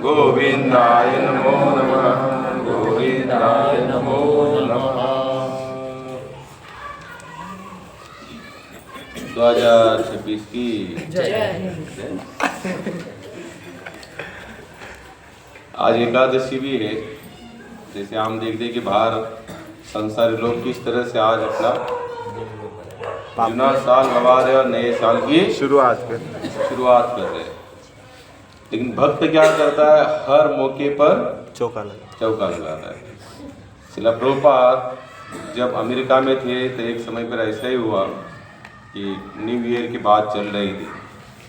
गोविंदाय नमो नमः, गोविंदाय नमो नमः। 2026 की जय। आज एकादशी भी है। जैसे हम देखते हैं कि बाहर संसारी लोग किस तरह से आज अपना पुराना साल गवा रहे और नए साल की शुरुआत कर रहे हैं। लेकिन भक्त क्या करता है, हर मौके पर चौका लगाता है। श्रील प्रभुपाद जब अमेरिका में थे तो एक समय पर ऐसा ही हुआ कि न्यू ईयर की बात चल रही थी।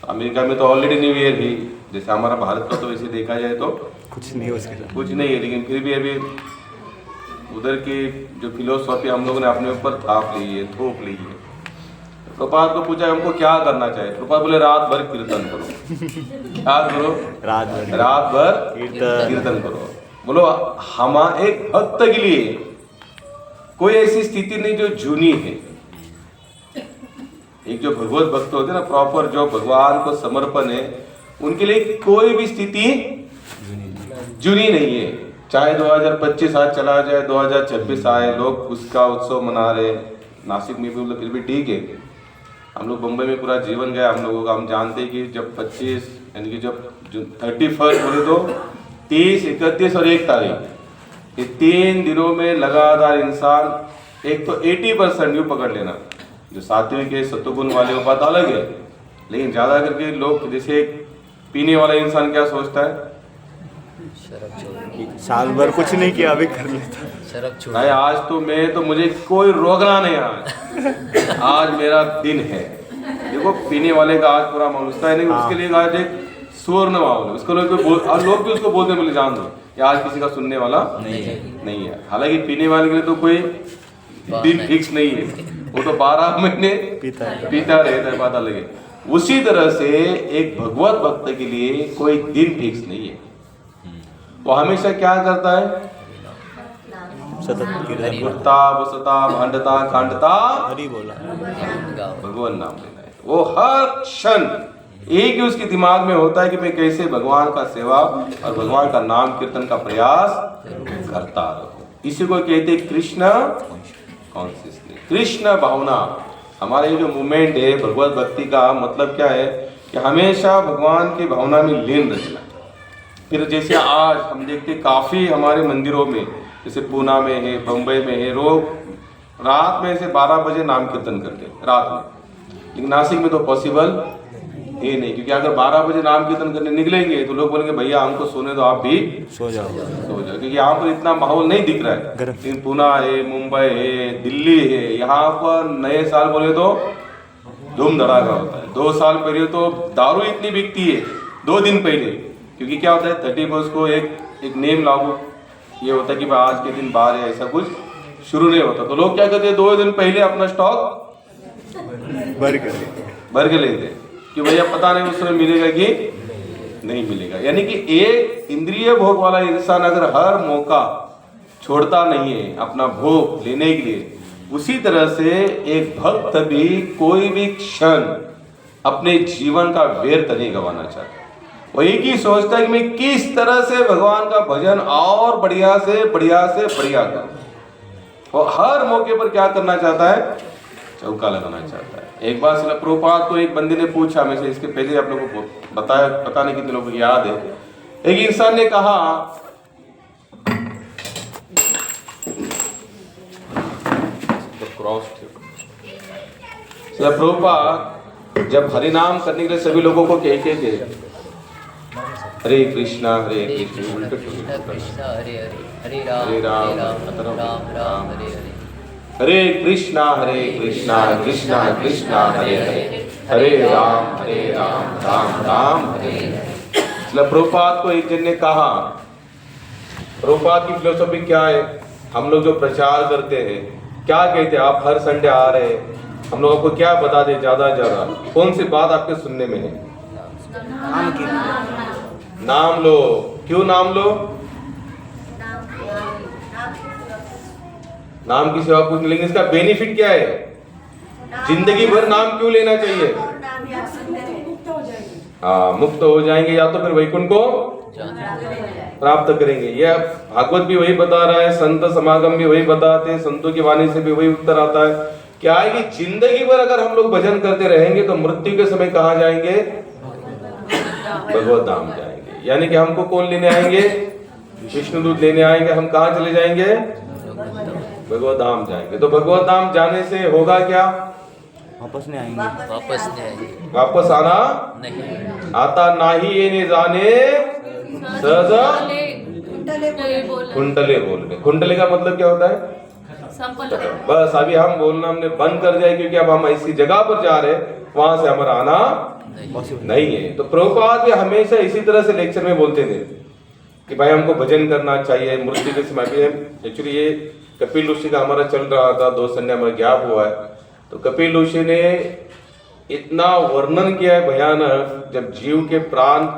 अमेरिका में तो ऑलरेडी न्यू ईयर ही, जैसे हमारा भारत का तो वैसे देखा जाए तो कुछ नहीं है, लेकिन फिर भी अभी उधर की जो फिलोसॉफी हम लोगों ने अपने ऊपर थोप ली है। प्रभुपाद को पूछा हमको क्या करना चाहिए। प्रभुपाद बोले रात भर कीर्तन करो। क्या करो? रात भर कीर्तन करो। बोलो हम एक भक्त के लिए कोई ऐसी स्थिति नहीं जो जूनी है। एक जो भगवत भक्त होते ना, प्रॉपर जो भगवान को समर्पण है, उनके लिए कोई भी स्थिति जूनी नहीं है। चाहे 2025 आज चला जाए, 2026 आए, लोग उसका उत्सव मना रहे। नासिक में भी फिर भी ठीक है। हम लोग बम्बई में पूरा जीवन गया हम लोगों का। हम जानते हैं कि जब 25 यानी कि जब 31 बोले तो 30, 31 और 1 तारीख, ये 3 दिनों में लगातार इंसान एक तो 80% यूँ पकड़ लेना, जो सात्विक के सत्वगुण वाले वो बात अलग है। लेकिन ज़्यादा करके लोग, जैसे पीने वाला इंसान क्या सोचता है, साल भर कुछ नहीं किया अभी कर लेता भाई आज तो मुझे कोई रोकना नहीं, आज मेरा दिन है। देखो पीने वाले का आज पूरा माहौल है, नहीं उसके लिए आज एक सुवर्ण माहौल है। उसको लोग भी उसको बोलते बोले जान दो कि आज किसी का सुनने वाला नहीं है। हालांकि पीने वाले के लिए तो कोई दिन फिक्स नहीं है, वो तो 12 महीने पीता रहता है, बात अलग है। उसी तरह से एक भगवत भक्त के लिए कोई दिन फिक्स नहीं है। वो हमेशा क्या करता है, उठता बसता भांडता कांडता हरि बोला, भगवान नाम लेना है। वो हर क्षण एक ही उसके दिमाग में होता है कि मैं कैसे भगवान का सेवा और भगवान का नाम कीर्तन का प्रयास करता रहूं। इसी को कहते कृष्ण कॉन्शियसनेस, कृष्ण भावना। हमारे जो मूवमेंट है भगवत भक्ति का मतलब क्या है कि हमेशा भगवान की भावना में लीन रहना। फिर जैसे आज हम देखते काफ़ी हमारे मंदिरों में, जैसे पूना में है, बम्बई में है, लोग रात में से 12 बजे नाम कीर्तन करते हैं रात में। लेकिन नासिक में तो पॉसिबल है नहीं, क्योंकि अगर 12 बजे नाम कीर्तन करने निकलेंगे तो लोग बोलेंगे भैया हमको सोने दो, आप भी सो जाओ, क्योंकि यहाँ पर इतना माहौल नहीं दिख रहा है। लेकिन पूना है, मुंबई है, दिल्ली है, यहाँ पर नए साल बोले तो धूम धड़ाका होता है। 2 साल पहले तो दारू इतनी बिकती है, 2 दिन पहले, क्योंकि क्या होता है 31 को एक नेम लागू ये होता है कि आज के दिन बाहर है, ऐसा कुछ शुरू नहीं होता। तो लोग क्या करते हैं 2 दिन पहले अपना स्टॉक भर के लेते हैं कि भैया पता नहीं उस समय मिलेगा कि नहीं मिलेगा। यानी कि एक इंद्रिय भोग वाला इंसान अगर हर मौका छोड़ता नहीं है अपना भोग लेने के लिए, उसी तरह से एक भक्त भी कोई भी क्षण अपने जीवन का व्यर्थ नहीं गंवाना चाहता। वो एक ही सोचता है कि मैं किस तरह से भगवान का भजन और बढ़िया से बढ़िया करूं। वो हर मौके पर क्या करना चाहता है, चौका लगाना चाहता है। एक बार श्रील प्रभुपाद को एक बंदे ने पूछा, मैं से इसके पहले आप लोगों को बताया, पता नहीं कितने लोगों को याद है। एक इंसान ने कहा श्रील प्रभुपाद जब हरिनाम करने के लिए सभी लोगों को कहते थे हरे कृष्णा हरे राम हरे कृष्णा कृष्णा कृष्णा हरे हरे, हरे राम राम राम हरे। श्रील प्रभुपाद को एक जन ने कहा, प्रभुपाद की फिलोसॉफी क्या है, हम लोग जो प्रचार करते हैं क्या कहते हैं, आप हर संडे आ रहे हैं, हम लोग आपको क्या बता दें ज्यादा कौन सी बात आपके सुनने में है, नाम लो। क्यों नाम लो? नाम की सेवा कुछ, लेकिन इसका बेनिफिट क्या है, जिंदगी भर नाम क्यों लेना चाहिए? हाँ, मुक्त हो जाएंगे या तो फिर वैकुंठ को प्राप्त करेंगे। यह भागवत भी वही बता रहा है, संत समागम भी वही बताते हैं, संतों की वाणी से भी वही उत्तर आता है। क्या है कि जिंदगी भर अगर हम लोग भजन करते रहेंगे तो मृत्यु के समय कहाँ जाएंगे? भगवत धाम जाएंगे। यानी कि हमको कौन लेने आएंगे? विष्णुदूत लेने आएंगे। हम कहाँ चले जाएंगे? भगवत धाम जाएंगे। तो भगवत धाम जाने से होगा क्या? वापस नहीं आएंगे। वापस आना नहीं। आता नाही येणे जाणे सहज कुंडले बोलने। कुंडले का मतलब क्या होता है? बस अभी हम बोलना हमने बंद कर दिया क्योंकि अब हम ऐसी जगह पर जा रहे हैं वहां से हमारा आना नहीं है। तो प्रभुपाद भी हमेशा इसी तरह से लेक्चर में बोलते थे कि भाई हमको भजन करना चाहिए मृत्यु के समय पे। एक्चुअली ये कपिल ऋषि का हमारा चल रहा था, 2 संडे हमारा गैप हुआ है। तो कपिल ऋषि ने इतना वर्णन किया है भयानक, जब जीव के प्राण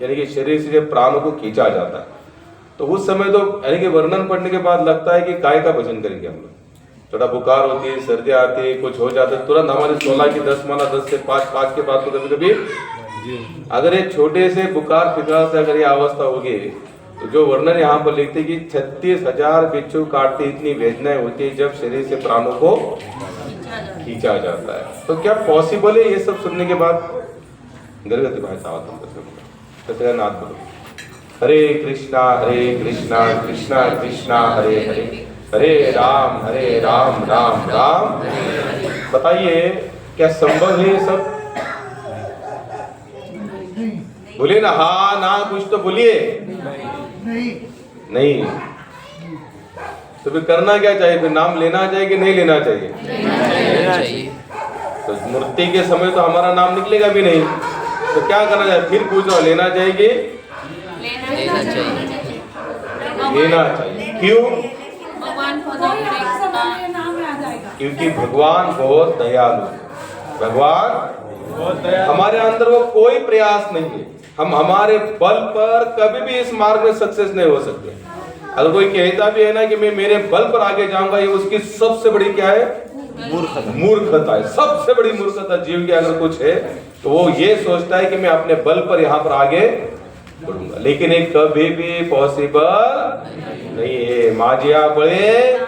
यानी कि शरीर से जब प्राणों को खींचा जाता है तो उस समय तो यानी कि वर्णन पढ़ने के बाद लगता है कि काय का भजन करेंगे हम लोग। थोड़ा बुखार होती है, सर्दी आती है, कुछ हो जाता है, तुरंत हमारे 16 की 10 माला 10 से 5 के बाद तो कभी कभी अगर एक छोटे से बुखार फिकार से अगर ये अवस्था होगी तो जो वर्णन यहाँ पर लिखते कि 36,000 बिच्छू काटते इतनी वेदनाएं होती है जब शरीर से प्राणों को खींचा जाता है। तो क्या पॉसिबल है ये सब सुनने के बाद? गर्गति भाई साहब नाथ बोलो, हरे कृष्णा कृष्णा कृष्णा हरे हरे, हरे राम राम राम। बताइए क्या संभव है ये सब? बोलिए ना, हाँ ना कुछ तो बोलिए। नहीं तो फिर करना क्या चाहिए? फिर नाम लेना चाहिए कि नहीं लेना चाहिए? तो मूर्ति के समय तो हमारा नाम निकलेगा भी नहीं, तो क्या करना चाहिए? फिर पूछो, लेना चाहिए? लेना चाहिए। क्यों? क्योंकि भगवान बहुत दयालु है। भगवान हमारे अंदर वो कोई प्रयास नहीं है, हम हमारे बल पर कभी भी इस मार्ग में सक्सेस नहीं हो सकते। अगर कोई कहता भी है ना कि मैं मेरे बल पर आगे जाऊंगा, ये उसकी सबसे बड़ी क्या है? मूर्खता है। सबसे बड़ी मूर्खता जीव की अगर कुछ है तो वो ये सोचता है कि मैं अपने बल पर यहाँ पर आगे बढ़ूंगा, लेकिन एक कभी भी पॉसिबल नहीं है। माजिया बड़े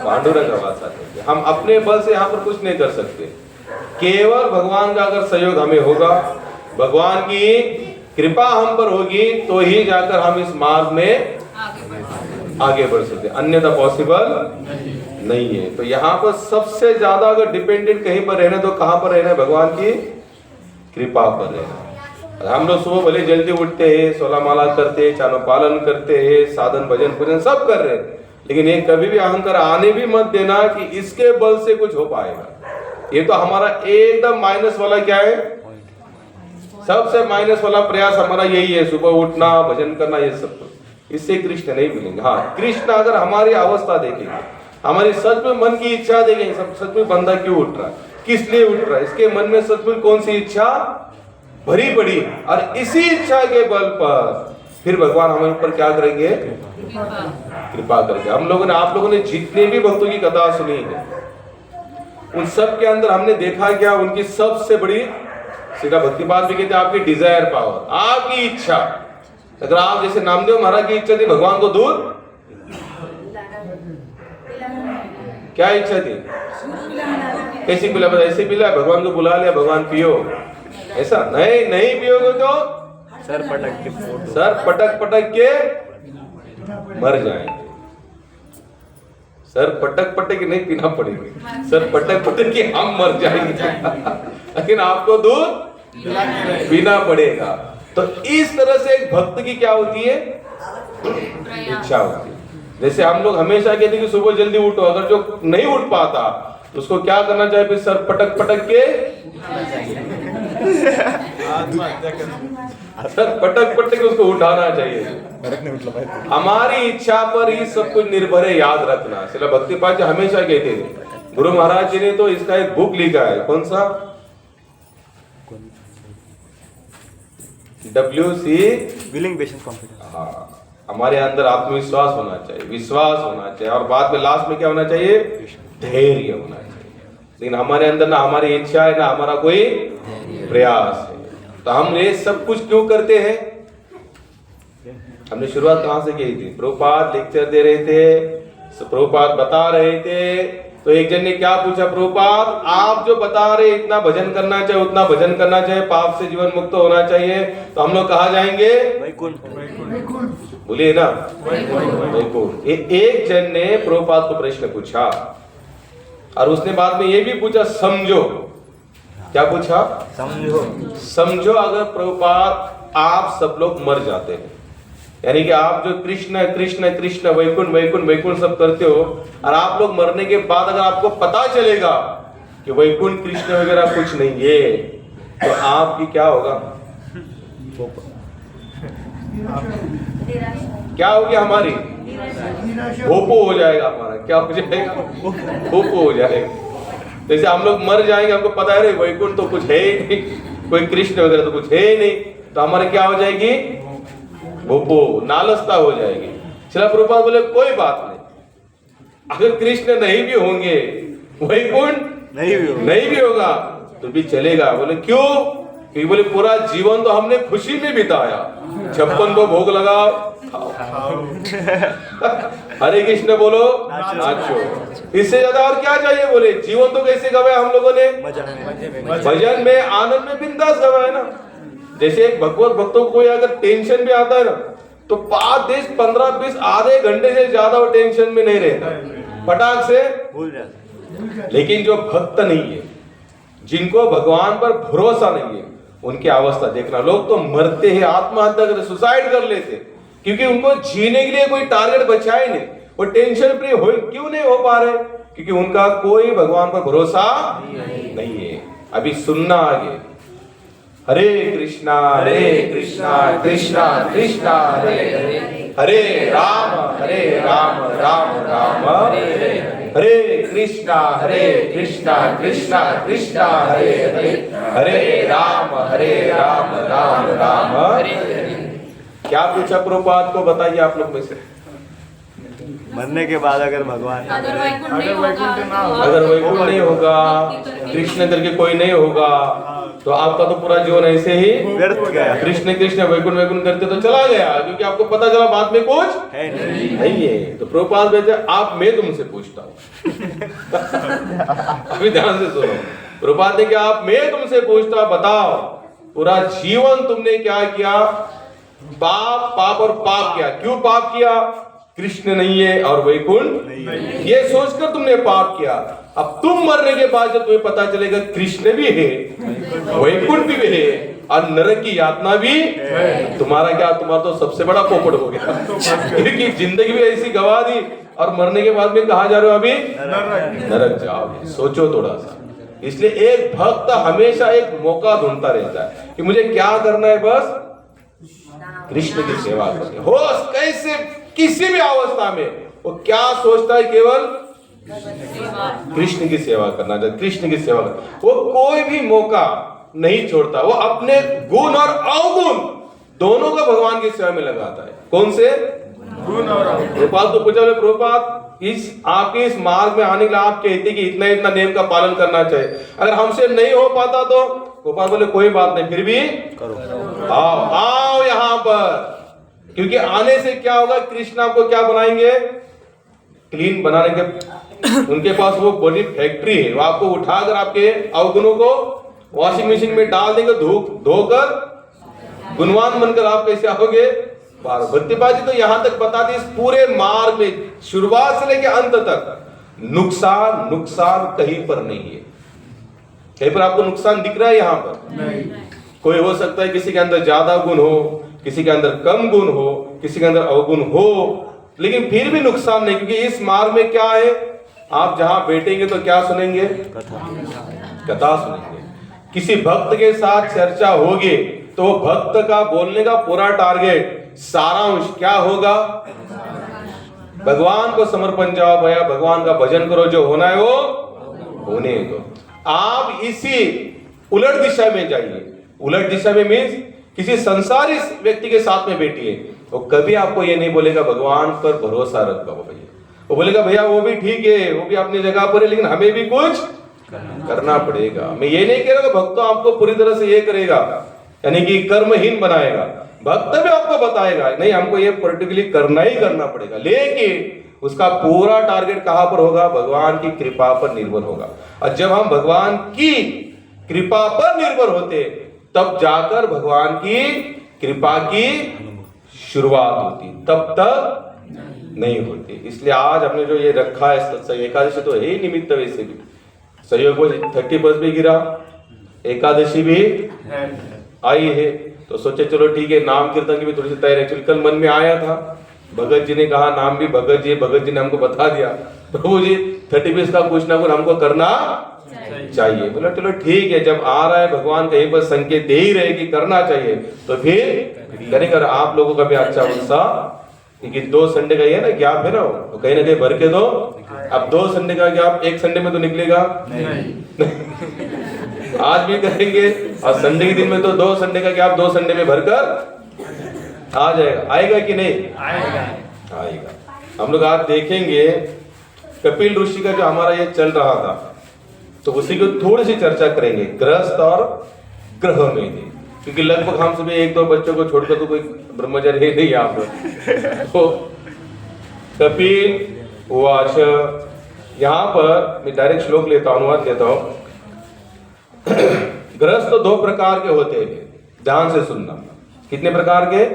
पांडुरंग वासा, हम अपने बल से यहाँ पर कुछ नहीं कर सकते। केवल भगवान का अगर सहयोग हमें होगा, भगवान की कृपा हम पर होगी तो ही जाकर हम इस मार्ग में आगे बढ़ सकते, अन्यथा पॉसिबल नहीं है। तो यहाँ पर सबसे ज्यादा अगर डिपेंडेंट कहीं पर रहना तो कहाँ पर रहना? भगवान की कृपा पर रहना। हम लोग सुबह भले जल्दी उठते हैं, 16 माला करते हैं, चारों पालन करते हैं, साधन भजन पूजन सब कर रहे हैं, लेकिन ये कभी भी अहंकार आने भी मत देना कि इसके बल से कुछ हो पाएगा। ये तो हमारा एकदम माइनस वाला क्या है? सबसे माइनस वाला प्रयास हमारा यही है, सुबह उठना, भजन करना, ये सब कुछ। इससे कृष्ण नहीं मिलेंगे। हाँ, कृष्ण अगर हमारी अवस्था देखेंगे, हमारी सच में मन की इच्छा देखेंगे, सच में बंदा क्यों उठ रहा है, किस लिए उठ रहा है, इसके मन में सच में कौन सी इच्छा भरी पड़ी, और इसी इच्छा के बल पर फिर भगवान हमारे ऊपर क्या करेंगे? कृपा करेंगे। हम लोगों ने, आप लोगों ने जितने भी भक्तों की कथा सुनी है, उन सब के अंदर हमने देखा क्या? उनकी सबसे बड़ी सीधा भक्तिपाद भी कहते हैं आपकी डिजायर पावर, आपकी इच्छा। अगर आप जैसे नामदेव महाराज की इच्छा थी भगवान को दूध, क्या इच्छा थी? कैसी पिला? ऐसे पिला, भगवान को बुला लिया, भगवान पियो, ऐसा नहीं। नहीं पियोगे तो सर पटक के मर जाएंगे। सर पटक के नहीं पीना पड़ेगा, सर पटक के हम मर जाएंगे लेकिन आपको दूध पीना पड़ेगा। तो इस तरह से एक भक्त की क्या होती है? इच्छा होती है। जैसे हम लोग हमेशा कहते हैं कि सुबह जल्दी उठो, अगर जो नहीं उठ पाता तो उसको क्या करना चाहिए? फिर सर पटक के सर पटक के उसको उठाना चाहिए। हमारी इच्छा पर ही सब कुछ निर्भर है, याद रखना। श्रील भक्तिपाद जी हमेशा कहते थे, गुरु महाराज जी ने तो इसका एक बुक लिखा है, कौन सा? WC willing patience confidence. हाँ, हमारे अंदर आत्मविश्वास होना चाहिए, विश्वास होना चाहिए, और बाद में लास्ट में क्या होना चाहिए? धैर्य होना चाहिए। लेकिन हमारे अंदर ना हमारी इच्छा है ना हमारा कोई प्रयास है। तो हम ये सब कुछ क्यों करते हैं? हमने शुरुआत कहां से की थी? प्रभुपाद लेक्चर दे रहे थे, प्रभुपाद बता रहे थे, तो एक जन ने क्या पूछा, प्रभुपाद आप जो बता रहे इतना भजन करना चाहिए, उतना भजन करना चाहिए, पाप से जीवन मुक्त होना चाहिए, तो हम लोग कहाँ जाएंगे? बोलिए ना, वैकुंठ। एक जन ने प्रभुपाद को प्रश्न पूछा और उसने बाद में ये भी पूछा, समझो। क्या पूछा? समझो अगर प्रभुपाद आप सब लोग मर जाते हैं, यानी कि आप जो कृष्ण कृष्ण कृष्ण वैकुंठ वैकुंठ वैकुंठ सब करते हो, और आप लोग मरने के बाद अगर आपको पता चलेगा कि वैकुंठ कृष्ण वगैरह कुछ नहीं है, तो आपकी क्या होगा? क्या होगी हमारी? भोपो हो जाएगा हमारा। क्या हो जाएगा? भोपो हो जाएगा। जैसे हम लोग मर जाएंगे, हमको पता है रे वैकुंठ तो कुछ है ही नहीं, कोई कृष्ण वगैरह तो कुछ है ही नहीं, तो हमारे क्या हो जाएगी? भोपो, नालस्ता हो जाएगी। श्रील प्रभुपाद बोले कोई बात नहीं, अगर कृष्ण नहीं भी होंगे, वैकुंठ नहीं भी होगा तो भी चलेगा। बोले क्यों? क्योंकि बोले पूरा जीवन तो हमने खुशी में बिताया, 56 को भोग लगाओ, हरे कृष्ण बोलो, नाचो, इससे ज्यादा और क्या चाहिए? बोले जीवन तो कैसे गवाया हम लोगों ने? भजन में, आनंद में, बिंदास गवाया ना। जैसे एक भगवत भक्तों को अगर टेंशन भी आता है ना, तो 5, 15, 20 आधे घंटे से ज्यादा वो टेंशन में नहीं रहता, फटाक से भूल जाता। लेकिन जो भक्त नहीं है, जिनको भगवान पर भरोसा नहीं है, उनकी अवस्था देखना। लोग तो मरते हैं, आत्महत्या करते, सुसाइड कर लेते, क्योंकि उनको जीने के लिए कोई टारगेट बचा ही नहीं। वो टेंशन फ्री हो क्यों नहीं हो पा रहे? क्योंकि उनका कोई भगवान पर भरोसा नहीं है। अभी सुनना आगे, हरे कृष्णा कृष्णा कृष्णा हरे हरे, हरे राम राम राम हरे कृष्णा कृष्णा कृष्णा हरे हरे, हरे राम राम राम हरे हरे। क्या पूछा प्रभुपाद को? बताइए आप लोग में से। मरने के बाद अगर भगवान अगर वैकुंठ अगर वैकुंठ नहीं होगा, कृष्ण करके कोई नहीं होगा, तो आपका तो पूरा जीवन ऐसे ही व्यर्थ गया। कृष्ण कृष्ण वैकुंठ वैकुंठ करते तो चला गया, क्योंकि आपको पता चला बाद में कुछ है नहीं है। तो प्रभुपाद कहते हैं आप, मैं तुमसे पूछता हूँ अभी ध्यान से सुनो। प्रभुपाद ने क्या, आप मैं तुमसे पूछता, बताओ पूरा जीवन तुमने क्या किया? पाप और पाप किया। क्यों पाप किया? कृष्ण नहीं है और वैकुंठ ये सोचकर तुमने पाप किया। अब तुम मरने के बाद जब तुम्हें पता चलेगा कृष्ण भी है, वैकुंठ भी है और नरक की यातना भी, तुम्हारा क्या? तुम्हारा तो सबसे बड़ा पोपट हो गया, क्योंकि जिंदगी भी ऐसी गवा दी और मरने के बाद में कहा जा रहे हो? अभी नरक जाओगे। सोचो थोड़ा सा। इसलिए एक भक्त हमेशा एक मौका ढूंढता रहता है कि मुझे क्या करना है, बस कृष्ण की सेवा करनी हो। कैसे किसी भी अवस्था में वो क्या सोचता है? केवल कृष्ण की सेवा करना, कृष्ण की सेवा करना। वो कोई भी मौका नहीं छोड़ता, वो अपने गुण और अवगुण दोनों का भगवान की सेवा में लगाता है। कौन से गुण और अवगुण? प्रभुपाद तो पूछा, प्रभुपाद आपके इस मार्ग में आने के लिए आप कहते कि इतना इतना नियम का पालन करना चाहिए, अगर हमसे नहीं हो पाता तो? प्रभुपाद बोले कोई बात नहीं, फिर भी करो, आओ यहाँ पर, क्योंकि आने से क्या होगा? कृष्ण आपको क्या बनाएंगे? क्लीन बनाने के, उनके पास वो बड़ी फैक्ट्री है, वो आपको उठाकर आपके अवगुणों को वॉशिंग मशीन में डाल देंगे, धोकर गुणवान बनकर आप कैसे आओगे? भक्तिबाजी तो यहां तक बताती, इस पूरे मार्ग में शुरुआत से लेकर अंत तक नुकसान कहीं पर नहीं है। कहीं पर आपको नुकसान दिख रहा है? यहाँ पर नहीं। कोई हो सकता है किसी के अंदर ज्यादा गुण हो, किसी के अंदर कम गुण हो, किसी के अंदर अवगुण हो, लेकिन फिर भी नुकसान नहीं, क्योंकि इस मार्ग में क्या है? आप जहां बैठेंगे तो क्या सुनेंगे? कथा सुनेंगे। किसी भक्त के साथ चर्चा होगी तो भक्त का बोलने का पूरा टारगेट, सारांश क्या होगा? भगवान को समर्पण जाओ भैया, भगवान का भजन करो, जो होना है वो होने दो। आप इसी उलट दिशा में जाइए। उलट दिशा में मीन्स किसी संसारी व्यक्ति के साथ में बैठिए, वो कभी आपको ये नहीं बोलेगा भगवान पर भरोसा रखो भैया। वो बोलेगा भैया वो भी ठीक है, वो भी अपनी जगह पर है, लेकिन हमें भी कुछ करना पड़ेगा। मैं ये नहीं कह रहा कि भक्त आपको पूरी तरह से ये करेगा, यानी कि कर्महीन बनाएगा। भक्त भी आपको बताएगा नहीं हमको ये पर्टिकुलरली करना ही करना पड़ेगा, लेकिन उसका पूरा टारगेट कहां पर होगा? भगवान की कृपा पर निर्भर होगा। और जब हम भगवान की कृपा पर निर्भर होते तब जाकर भगवान की कृपा की शुरुआत होती, तब तक नहीं होती। इसलिए आज हमने जो ये रखा है सत्संग एकादशी तो है ही निमित्त, वैसे भी सहयोग 31 भी गिरा, एकादशी भी आई है, तो सोचे चलो ठीक है नाम कीर्तन की भी थोड़ी सी तैयारी। एक्चुअली कल मन में आया था, भगत जी ने कहा नाम भी भगत जी ने हमको बता दिया प्रभु जी 31 का कुछ ना कुछ हमको करना चाहिए। बोला चलो ठीक है, जब आ रहा है भगवान कहीं पर संकेत दे ही रहे कि करना चाहिए तो फिर करेंगे। और आप लोगों का भी अच्छा उत्साह, क्योंकि 2 संडे का ही है ना गैप है ना, तो कहीं ना कहीं भर के दो। अब 2 संडे का गैप एक संडे में तो निकलेगा नहीं। आज भी करेंगे और संडे के दिन में तो 2 संडे का गैप 2 संडे में भरकर आ जाएगा। आएगा कि नहीं? आएगा। हम लोग आज देखेंगे कपिल ऋषि का जो हमारा ये चल रहा था, तो उसी को थोड़ी सी चर्चा करेंगे, गृहस्थ और ग्रह में भी, क्योंकि लगभग हम सभी 1-2 बच्चों को छोड़कर तो कोई ब्रह्मचर्य है नहीं यहाँ पर। तो कपिल उवाच, यहाँ पर मैं डायरेक्ट श्लोक लेता हूं, अनुवाद लेता हूं। गृहस्थ 2 प्रकार के होते हैं, ध्यान से सुनना। कितने प्रकार के?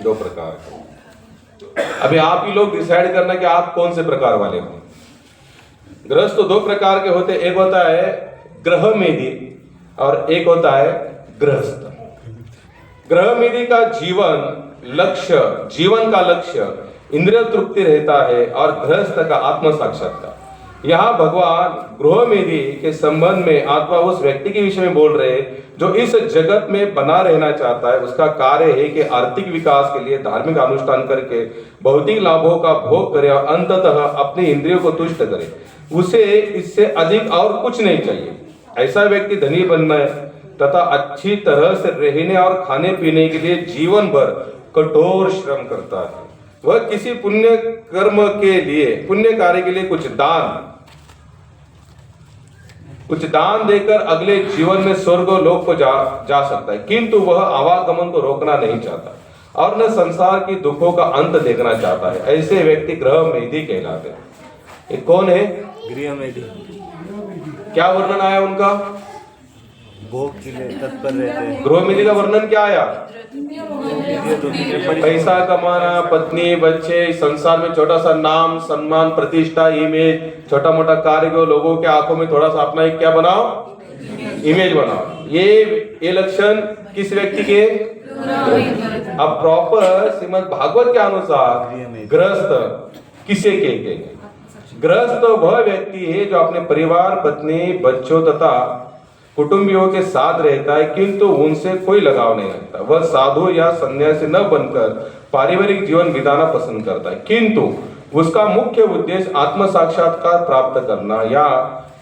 2 प्रकार के। अभी आप ही लोग डिसाइड करना कि आप कौन से प्रकार वाले हो। गृहस्थ तो 2 प्रकार के होते, एक होता है गृहमेधी और एक होता है गृहस्थ। गृहमेधी का जीवन का लक्ष्य इंद्रिय तृप्ति रहता है और गृहस्थ का आत्म साक्षात्कार। यहाँ भगवान गृहमेधी के संबंध में अथवा उस व्यक्ति के विषय में बोल रहे हैं जो इस जगत में बना रहना चाहता है। उसका कार्य है कि आर्थिक विकास के लिए धार्मिक अनुष्ठान करके भौतिक लाभों का भोग करे और अंततः अपनी इंद्रियों को तुष्ट करे। उसे इससे अधिक और कुछ नहीं चाहिए। ऐसा व्यक्ति धनी बनना है तथा अच्छी तरह से रहने और खाने पीने के लिए जीवन भर कठोर श्रम करता है। वह किसी पुण्य कर्म के लिए, पुण्य कार्य के लिए कुछ दान देकर अगले जीवन में स्वर्ग लोक को जा सकता है, किंतु वह आवागमन को रोकना नहीं चाहता और न संसार की दुखों का अंत देखना चाहता है। ऐसे व्यक्ति गृहमेधी कहलाते हैं। ये कौन है? गृहमेधी। क्या वर्णन आया उनका? भोग के लिए तत्पर रहते हैं। गृहमेधी का वर्णन क्या आया? पैसा कमाना, पत्नी, बच्चे, संसार में छोटा सा नाम, सम्मान, प्रतिष्ठा, इमेज, छोटा मोटा कार्य को लोगों के आंखों में थोड़ा सा अपना एक क्या बनाओ, इमेज बनाओ। ये लक्षण किस व्यक्ति के? अब प्रॉपर श्रीमद् भागवत के अनुसार गृहस्थ किसे कहते हैं? गृहस्थ वह व्यक्ति है जो अपने परिवार, पत्नी, बच्चों तथा कुटुंबियों के साथ रहता है, किंतु उनसे कोई लगाव नहीं रखता। वह साधु या सन्यासी न बनकर पारिवारिक जीवन बिताना पसंद करता है, किंतु उसका मुख्य उद्देश्य आत्म साक्षात्कार प्राप्त करना या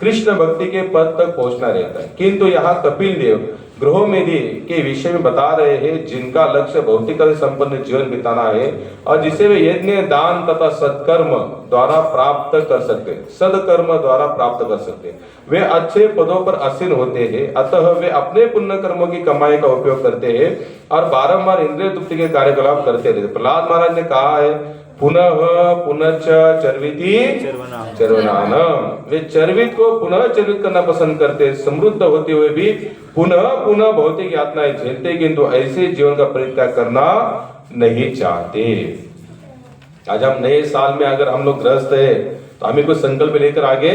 कृष्ण भक्ति के पद तक पहुंचना रहता है। किंतु यहाँ कपिल देव गृहमेधी के विषय में बता रहे हैं जिनका लक्ष्य भौतिक संपन्न जीवन बिताना है और जिसे वे यज्ञ, दान तथा सत्कर्म द्वारा प्राप्त कर सकते हैं, सदकर्म द्वारा प्राप्त कर सकते हैं। वे अच्छे पदों पर आसीन होते हैं, अतः वे अपने पुण्य कर्मों की कमाई का उपयोग करते हैं और बारंबार इंद्रिय तृप्ति के कार्यकलाप करते रहते। प्रहलाद महाराज ने कहा है पुनः पुनश्च चर्विति चर्वनानम। वे चर्वित को पुनः चर्वित करना पसंद करते, समृद्ध होते हुए भी पुनः पुनः भौतिक यातनाएं झेलते, किंतु ऐसे जीवन का परित्याग करना नहीं चाहते। आज हम नए साल में अगर हम लोग ग्रस्त है तो हमें कुछ संकल्प लेकर आगे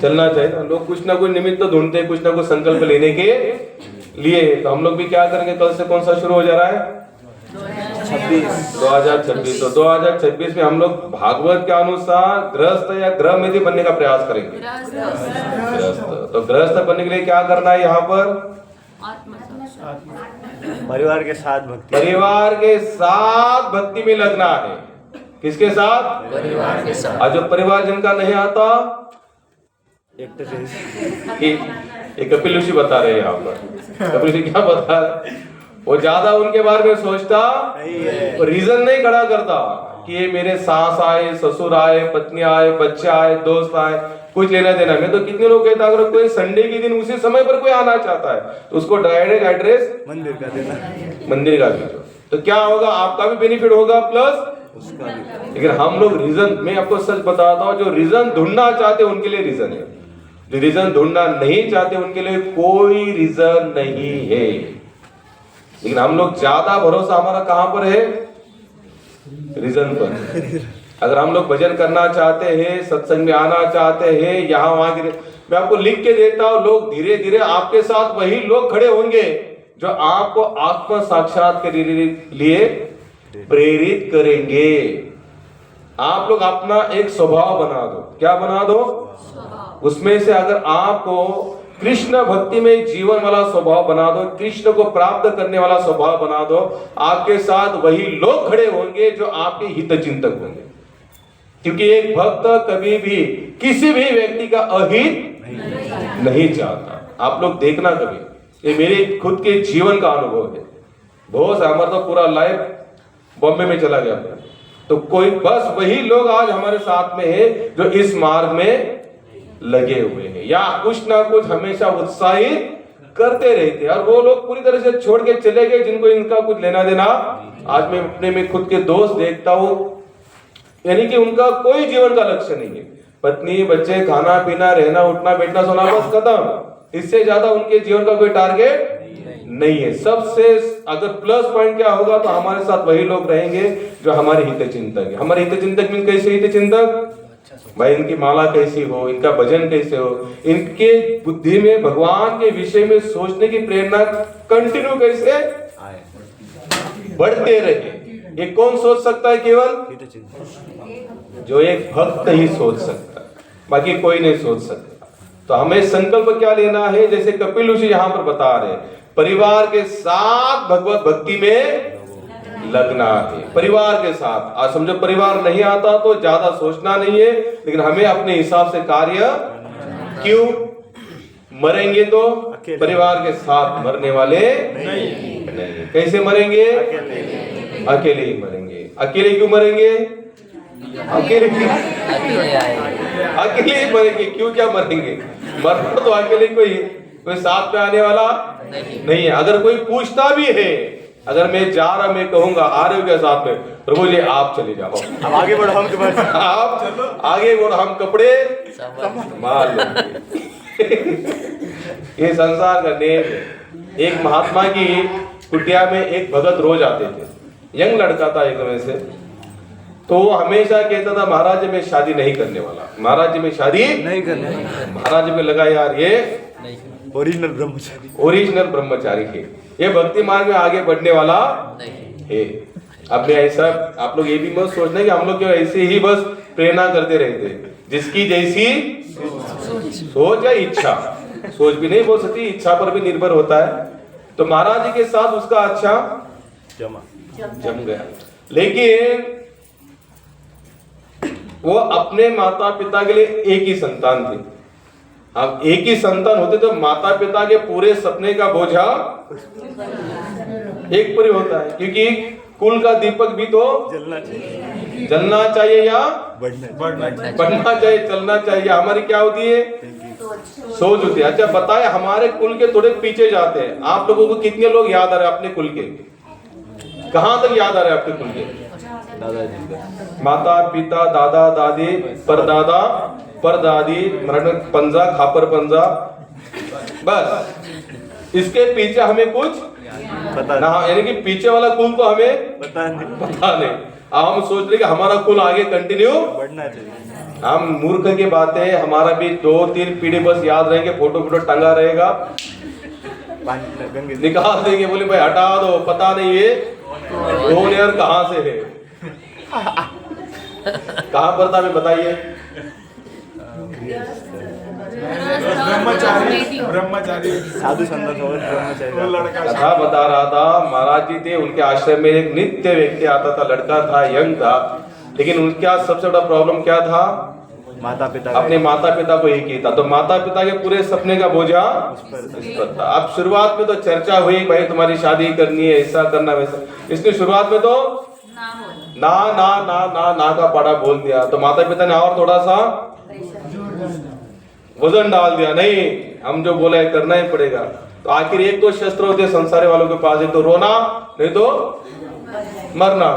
चलना चाहिए। हम लोग कुछ ना कुछ निमित्त तो ढूंढते हैं, कुछ ना कुछ संकल्प लेने के लिए। तो हम लोग भी क्या करेंगे? कल से कौन सा शुरू हो जा रहा है? 2026। तो 2026 में हम लोग भागवत के अनुसार गृहस्थ या गृहमेधी बनने का प्रयास करेंगे। गृहस्थ, तो गृहस्थ बनने के लिए क्या करना है? यहाँ पर परिवार के साथ भक्ति, परिवार के साथ भक्ति में लगना है। किसके साथ? परिवार के साथ। और जो परिवार जिनका नहीं आता, ये कपिल ऋषि बता रहे हैं यहाँ पर। कपिल ऋषि क्या बता रहे? वो ज्यादा उनके बारे में सोचता, रीजन नहीं खड़ा करता। कि ये मेरे सास आए, ससुर आए, पत्नी आए, बच्चे आए, दोस्त आए, कुछ लेना देना मैं तो कितने लोग कहता है अगर कोई संडे के दिन उसी समय पर कोई आना चाहता है तो उसको डायरेक्ट एड्रेस मंदिर का देना, मंदिर का भेजो, तो क्या होगा, आपका भी बेनिफिट होगा प्लस उसका भी। लेकिन हम लोग रीजन, मैं आपको सच बताता हूँ, जो रीजन ढूंढना चाहते उनके लिए रीजन है, जो रीजन ढूंढना नहीं चाहते उनके लिए कोई रीजन नहीं है। लेकिन हम लोग ज्यादा भरोसा हमारा कहां पर है, रीजन पर। अगर हम लोग भजन करना चाहते हैं, सत्संग में आना चाहते हैं, यहाँ वहां के, मैं आपको लिख के देता हूं, लोग धीरे धीरे आपके साथ वही लोग खड़े होंगे जो आपको आत्म साक्षात्कार के लिए प्रेरित करेंगे। आप लोग अपना एक स्वभाव बना दो, क्या बना दो, उसमें से अगर आपको कृष्ण भक्ति में जीवन वाला स्वभाव बना दो, कृष्ण को प्राप्त करने वाला स्वभाव बना दो, आपके साथ वही लोग खड़े होंगे जो आपके हित चिंतक होंगे। क्योंकि एक भक्त कभी भी किसी भी व्यक्ति का अहित नहीं चाहता। आप लोग देखना कभी, ये मेरे खुद के जीवन का अनुभव है। बहुत से हमारा तो पूरा लाइफ बॉम्बे में चला गया था, तो कोई बस वही लोग आज हमारे साथ में है जो इस मार्ग में लगे हुए हैं या कुछ ना कुछ हमेशा उत्साहित करते रहते हैं। और वो लोग पूरी तरह से छोड़ के चले गए जिनको इनका कुछ लेना देना। आज मैं अपने में खुद के दोस्त देखता हूँ, यानी कि उनका कोई जीवन का लक्ष्य नहीं है, पत्नी, बच्चे, खाना पीना, रहना, उठना, बैठना, सोना, बस खत्म। इससे ज्यादा उनके जीवन का कोई टारगेट नहीं है। सबसे अगर प्लस पॉइंट क्या होगा तो हमारे साथ वही लोग रहेंगे जो हमारे हित चिंतक है। हमारे हित चिंतक में कैसे हित चिंतक, भाई इनकी माला कैसी हो, इनका भजन कैसे हो, इनके बुद्धि में भगवान के विषय में सोचने की प्रेरणा कंटिन्यू कैसे बढ़ते रहे। ये कौन सोच सकता है, केवल जो एक भक्त ही सोच सकता है, बाकी कोई नहीं सोच सकता। तो हमें संकल्प क्या लेना है, जैसे कपिल ऋषि यहाँ पर बता रहे, परिवार के साथ भगवत भक्ति में लगना है। परिवार के साथ, आज समझो परिवार नहीं आता तो ज्यादा सोचना नहीं है, लेकिन हमें अपने हिसाब से कार्य, क्यों, मरेंगे तो परिवार के साथ, मरने वाले नहीं। कैसे मरेंगे, अकेले ही मरेंगे। अकेले क्यों मरेंगे, अकेले ही मरेंगे। क्यों, क्या मरेंगे, मरना तो अकेले, कोई साथ में आने वाला नहीं है। अगर कोई पूछता भी है, अगर मैं जा रहा, मैं कहूंगा आ रहे हो क्या साथ में, प्रभु जी आप चले जाओ, अब आगे बढ़ो, हम तुम्हारे साथ। आप आगे बढ़ो, हम कपड़े मार लेंगे। ये संसार का नेम है। एक महात्मा की कुटिया में एक भगत रोज आते थे, यंग लड़का था एकदम से, तो वो हमेशा कहता था महाराज जी मैं शादी नहीं करने वाला, महाराज जी मैं शादी नहीं करने। महाराज जी में लगा यार ये ओरिजिनल ब्रह्मचारी, ओरिजिनल ब्रह्मचारी है, ये भक्ति मार्ग में आगे बढ़ने वाला है। अब मैं ऐसा, आप लोग ये भी मत सोचना कि हम लोग क्यों ऐसे ही बस प्रेरणा करते रहते, जिसकी जैसी सोच या इच्छा, सोच भी नहीं बोल सकती, इच्छा पर भी निर्भर होता है। तो महाराज जी के साथ उसका अच्छा जम गया, लेकिन वो अपने माता पिता के लिए एक ही संतान थे। अब एक ही संतान होते तो माता पिता के पूरे सपने का बोझा एक पर ही होता है, क्योंकि कुल का दीपक भी तो जलना चाहिए या बढ़ना चाहिए, चलना चाहिए। हमारी क्या होती है, सोच होती है। अच्छा बताए, हमारे कुल के थोड़े पीछे जाते हैं। आप लोगों को कितने लोग याद आ रहे हैं अपने कुल के, कहां तक याद आ रहे हैं आपके कुल के, माता पिता, दादा दादी, परदादा परदादी, मराठी में पंजा, खापर पंजा, बस इसके पीछे हमें कुछ पता ना, यानी कि पीछे वाला कुल तो हमें पता नहीं। अब हम सोच रहे कि हमारा कुल आगे कंटिन्यू बढ़ना चाहिए। हम मूर्ख की बात है, हमारा भी 2-3 पीढ़ी बस याद रहेंगे, फोटो टंगा रहेगा, निकाल देंगे, बोले भाई हटा दो, पता नहीं ये दो लेयर कहां से है, कहां पर था, हमें बताइए। ब्रह्मचारी साधु संत ब्रह्मचारी कथा बता रहा था, महाराज जी थे, उनके आश्रम में एक नित्य व्यक्ति आता था, लड़का था, यंग था, लेकिन उनका सबसे बड़ा प्रॉब्लम क्या था, माता पिता, अपने माता पिता को एक ही था, तो माता पिता के पूरे सपने का बोझा इस पर था। अब शुरुआत में तो चर्चा हुई, भाई तुम्हारी शादी करनी है, ऐसा करना वैसा, इसकी शुरुआत में तो ना ना ना ना ना का पाड़ा बोल दिया तो माता पिता ने और थोड़ा सा वजन डाल दिया, नहीं हम जो बोला है करना ही पड़ेगा। तो आखिर एक तो शस्त्र होते संसारी वालों के पास, एक तो रोना नहीं तो मरना,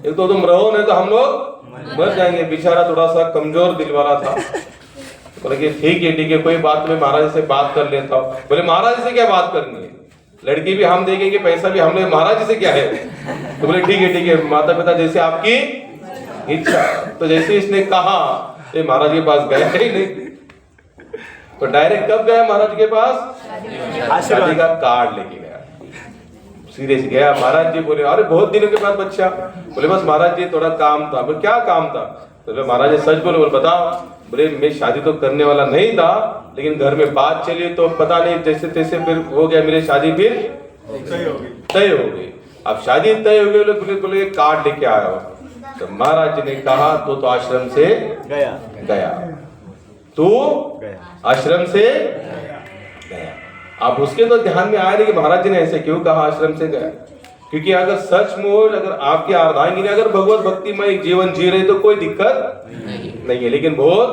एक तो तुम रहो नहीं तो हम लोग मर जाएंगे। बेचारा थोड़ा सा कमजोर दिल वाला था, बोले कि ठीक है कोई बात, मैं महाराज से बात कर लेता हूँ। बोले महाराज से क्या बात करनी है, लड़की भी हम देंगे, पैसा भी हम लोग, महाराज जी से क्या है। तो बोले ठीक है माता पिता जैसे आपकी इच्छा। तो जैसे इसने कहा ये महाराज के पास गया ही नहीं, तो डायरेक्ट कब गया महाराज के पास, शादी का कार्ड लेके गया। सीधे से गया, महाराज जी बोले अरे बहुत दिनों के बाद बच्चा। बोले बस महाराज जी थोड़ा काम था। बोले क्या काम था। तो महाराज जी सच बोले, बोले बताओ। बोले मैं शादी तो करने वाला नहीं था, लेकिन घर में बात चली तो पता नहीं जैसे तैसे फिर हो गया, मेरी शादी फिर तय हो गई। अब शादी तय हो गई, बोले कार्ड लेके आया हो। तो महाराज जी ने कहा तो आश्रम से गया तू आश्रम से गया। अब उसके तो ध्यान में आया नहीं कि महाराज जी ने ऐसे क्यों कहा आश्रम से गया, क्योंकि अगर सचमुच अगर आपकी अर्धांगिनी अगर भगवत भक्तिमय जीवन जी रही तो कोई दिक्कत नहीं है, लेकिन बहुत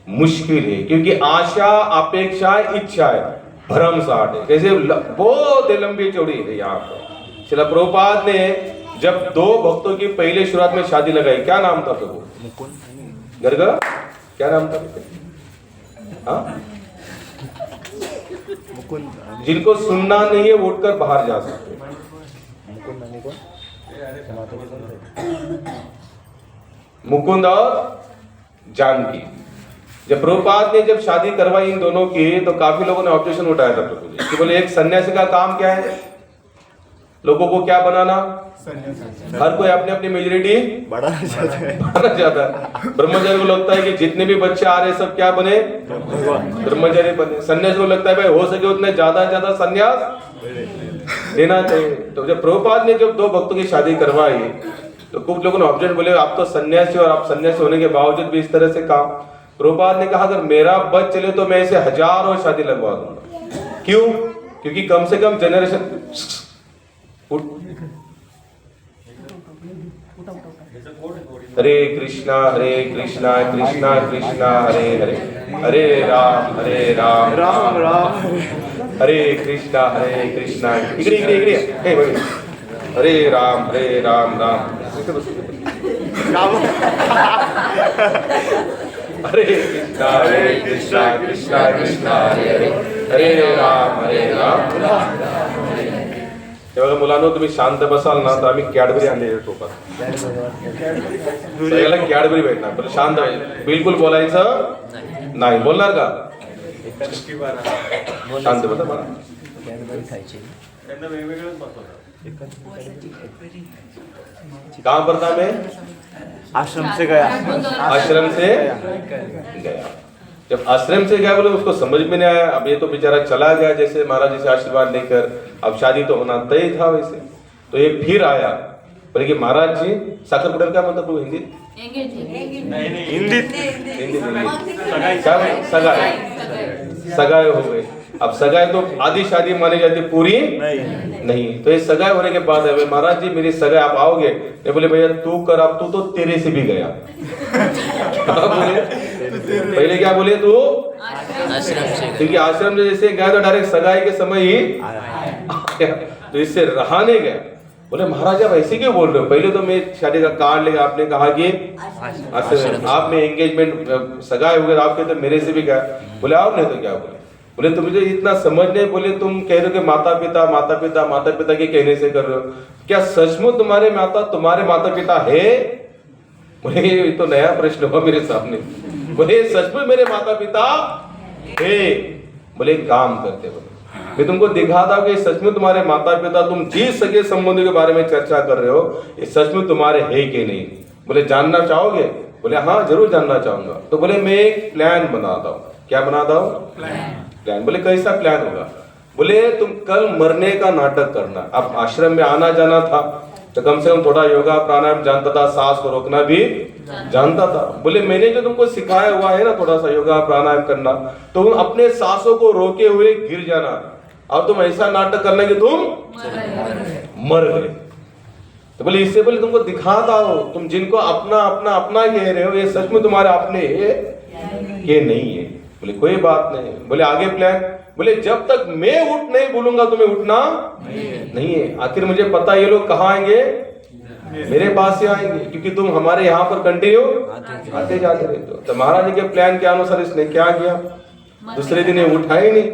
मुश्किल है, क्योंकि आशा अपेक्षा इच्छा है भ्रम साठ है, जैसे बहुत लंबी चौड़ी है। यहाँ पर श्रील प्रभुपाद ने जब दो भक्तों की पहले शुरुआत में शादी लगाई, क्या नाम था प्रभु गर्ग, क्या नाम था, हाँ? जिनको सुनना नहीं है वो उठकर बाहर जा सकते। मुकुंद और जानकी। जब प्रभुपाद ने जब शादी करवाई इन दोनों की, तो काफी लोगों ने ऑब्जेक्शन उठाया था प्रभु जी कि बोले एक सन्यासी का काम क्या है, लोगों को क्या बनाना, हर कोई अपनी अपनी मेजोरिटी बढ़ाना चाहता है। ब्रह्मचारी को लगता है कि जितने भी बच्चे आ रहे सब क्या बने, ब्रह्मचारी बने। सन्यासी को लगता है भाई हो सके उतने ज्यादा से ज्यादा सन्यास देना चाहिए। तो जब प्रभुपाद ने जब दो भक्तों की शादी करवाई तो कुछ लोगों ने ऑब्जेक्शन बोले आप तो सन्यासी और आप सन्यासी होने के बावजूद भी इस तरह से काम। प्रभुपाद ने कहा अगर मेरा बच चले तो मैं इसे हजारों शादी लगवा दूंगा। क्यों? क्योंकि कम से कम जनरेशन हरे कृष्णा कृष्णा कृष्णा हरे हरे, हरे राम राम राम हरे कृष्णा इकडे इकडे इकडे हे भाई, हरे राम राम हरे कृष्णा कृष्णा हरे हरे, हरे राम तेव्हा मुलांनो तुम्ही शांत बसाल ना तर आम्ही कॅडबरी आणले टोपात, सगळ्याला कॅडबरी भेटणार, पण शांत बिलकुल बोलायचं नाही। बोलणार का? शांत बसा मला। कहाँ पर था मैं? आश्रम से गया। आश्रम से गया। जब आश्रम से गया बोले उसको समझ में नहीं आया। अब ये तो बेचारा चला गया जैसे महाराज जी से आशीर्वाद लेकर, अब शादी तो होना तय था वैसे। तो ये फिर आया बोले कि महाराज जी साखरपुडा क्या मतलब वो हिंदी सगाई हो गई। अब सगाई तो आधी शादी मानी जाती पूरी नहीं। तो ये सगाई होने के बाद है महाराज जी मेरी सगाई आप आओगे? ये बोले भैया तू कर, अब तू तो तेरे से भी गया। बोले पहले क्या बोले तू क्योंकि आश्रम से जैसे गया तो डायरेक्ट सगाई के समय ही तो इससे रहा नहीं गया। बोले महाराज आप ऐसे क्यों बोल रहे हो? पहले तो मैं शादी का कार्ड लेगा, आपने कहा कि आप में एंगेजमेंट सगाई हो गया, आपके तो मेरे से भी गया। बोले आप नहीं तो क्या बोले तुम मुझे इतना समझ नहीं, बोले तुम कह रहे हो कि माता पिता के कहने से कर रहे हो, क्या सचमुच तुम्हारे माता पिता है? बोले ये तो नया प्रश्न हुआ मेरे सामने। बोले सचमुच मेरे माता पिता है? बोले काम करते, बोले मैं तुमको दिखाता हूँ कि सचमुच तुम्हारे माता पिता, तुम जी सके संबंधियों के बारे में चर्चा कर रहे हो, ये सचमुच तुम्हारे है कि नहीं? बोले जानना चाहोगे? बोले हाँ जरूर जानना चाहूंगा। तो बोले मैं एक प्लान बनाता हूँ। क्या बनाता हूँ? प्लान। बोले कैसा प्लान होगा? बोले तुम कल मरने का नाटक करना। अब आश्रम में आना जाना था तो कम से कम थोड़ा योगा प्राणायाम जानता था, सांस को रोकना भी जानता था। बोले मैंने जो तुमको सिखाया हुआ है ना थोड़ा सा योगा प्राणायाम करना, तो तुम अपने सांसों को रोके हुए गिर जाना और तुम ऐसा नाटक करना कि तुम मर गए। तो बोले इससे बोले तुमको दिखाता हो, तुम जिनको अपना अपना अपना कह रहे हो ये सच में तुम्हारे अपने ये नहीं है। बोले कोई बात नहीं। बोले आगे प्लान? बोले जब तक मैं उठ नहीं बोलूंगा तुम्हें उठना नहीं है। आखिर मुझे पता ये लोग कहाँ आएंगे, मेरे पास से आएंगे, क्योंकि तुम हमारे यहाँ पर कंटिन्यू आते जाते रहते हो। तो महाराज जी के प्लान के अनुसार इसने क्या किया, दूसरे दिन ये उठा ही नहीं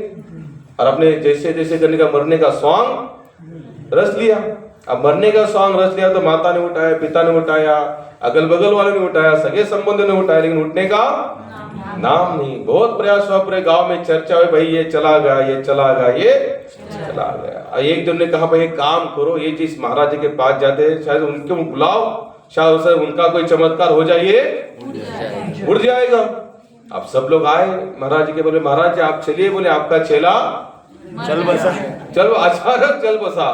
और अपने जैसे जैसे करने का मरने का स्वांग रस लिया। अब मरने का स्वांग रस लिया तो माता ने उठाया, पिता ने उठाया, अगल बगल वाले ने उठाया, सगे संबंधियों ने उठाया, लेकिन उठने का नाम नहीं। बहुत प्रयास हुआ, पूरे गांव में चर्चा हुई, भाई ये चला गया, ये चला गया, ये चला गया। एक जन ने कहा भाई एक काम करो, ये चीज महाराज जी के पास जाते हैं, शायद उनके बुलाओ, शायद उससे उनका कोई चमत्कार हो जाए, उड़ जाएगा। अब सब लोग आए महाराज जी के, बोले महाराज जी आप चलिए। बोले आपका चेला चल बसा। चलो अचानक चल बसा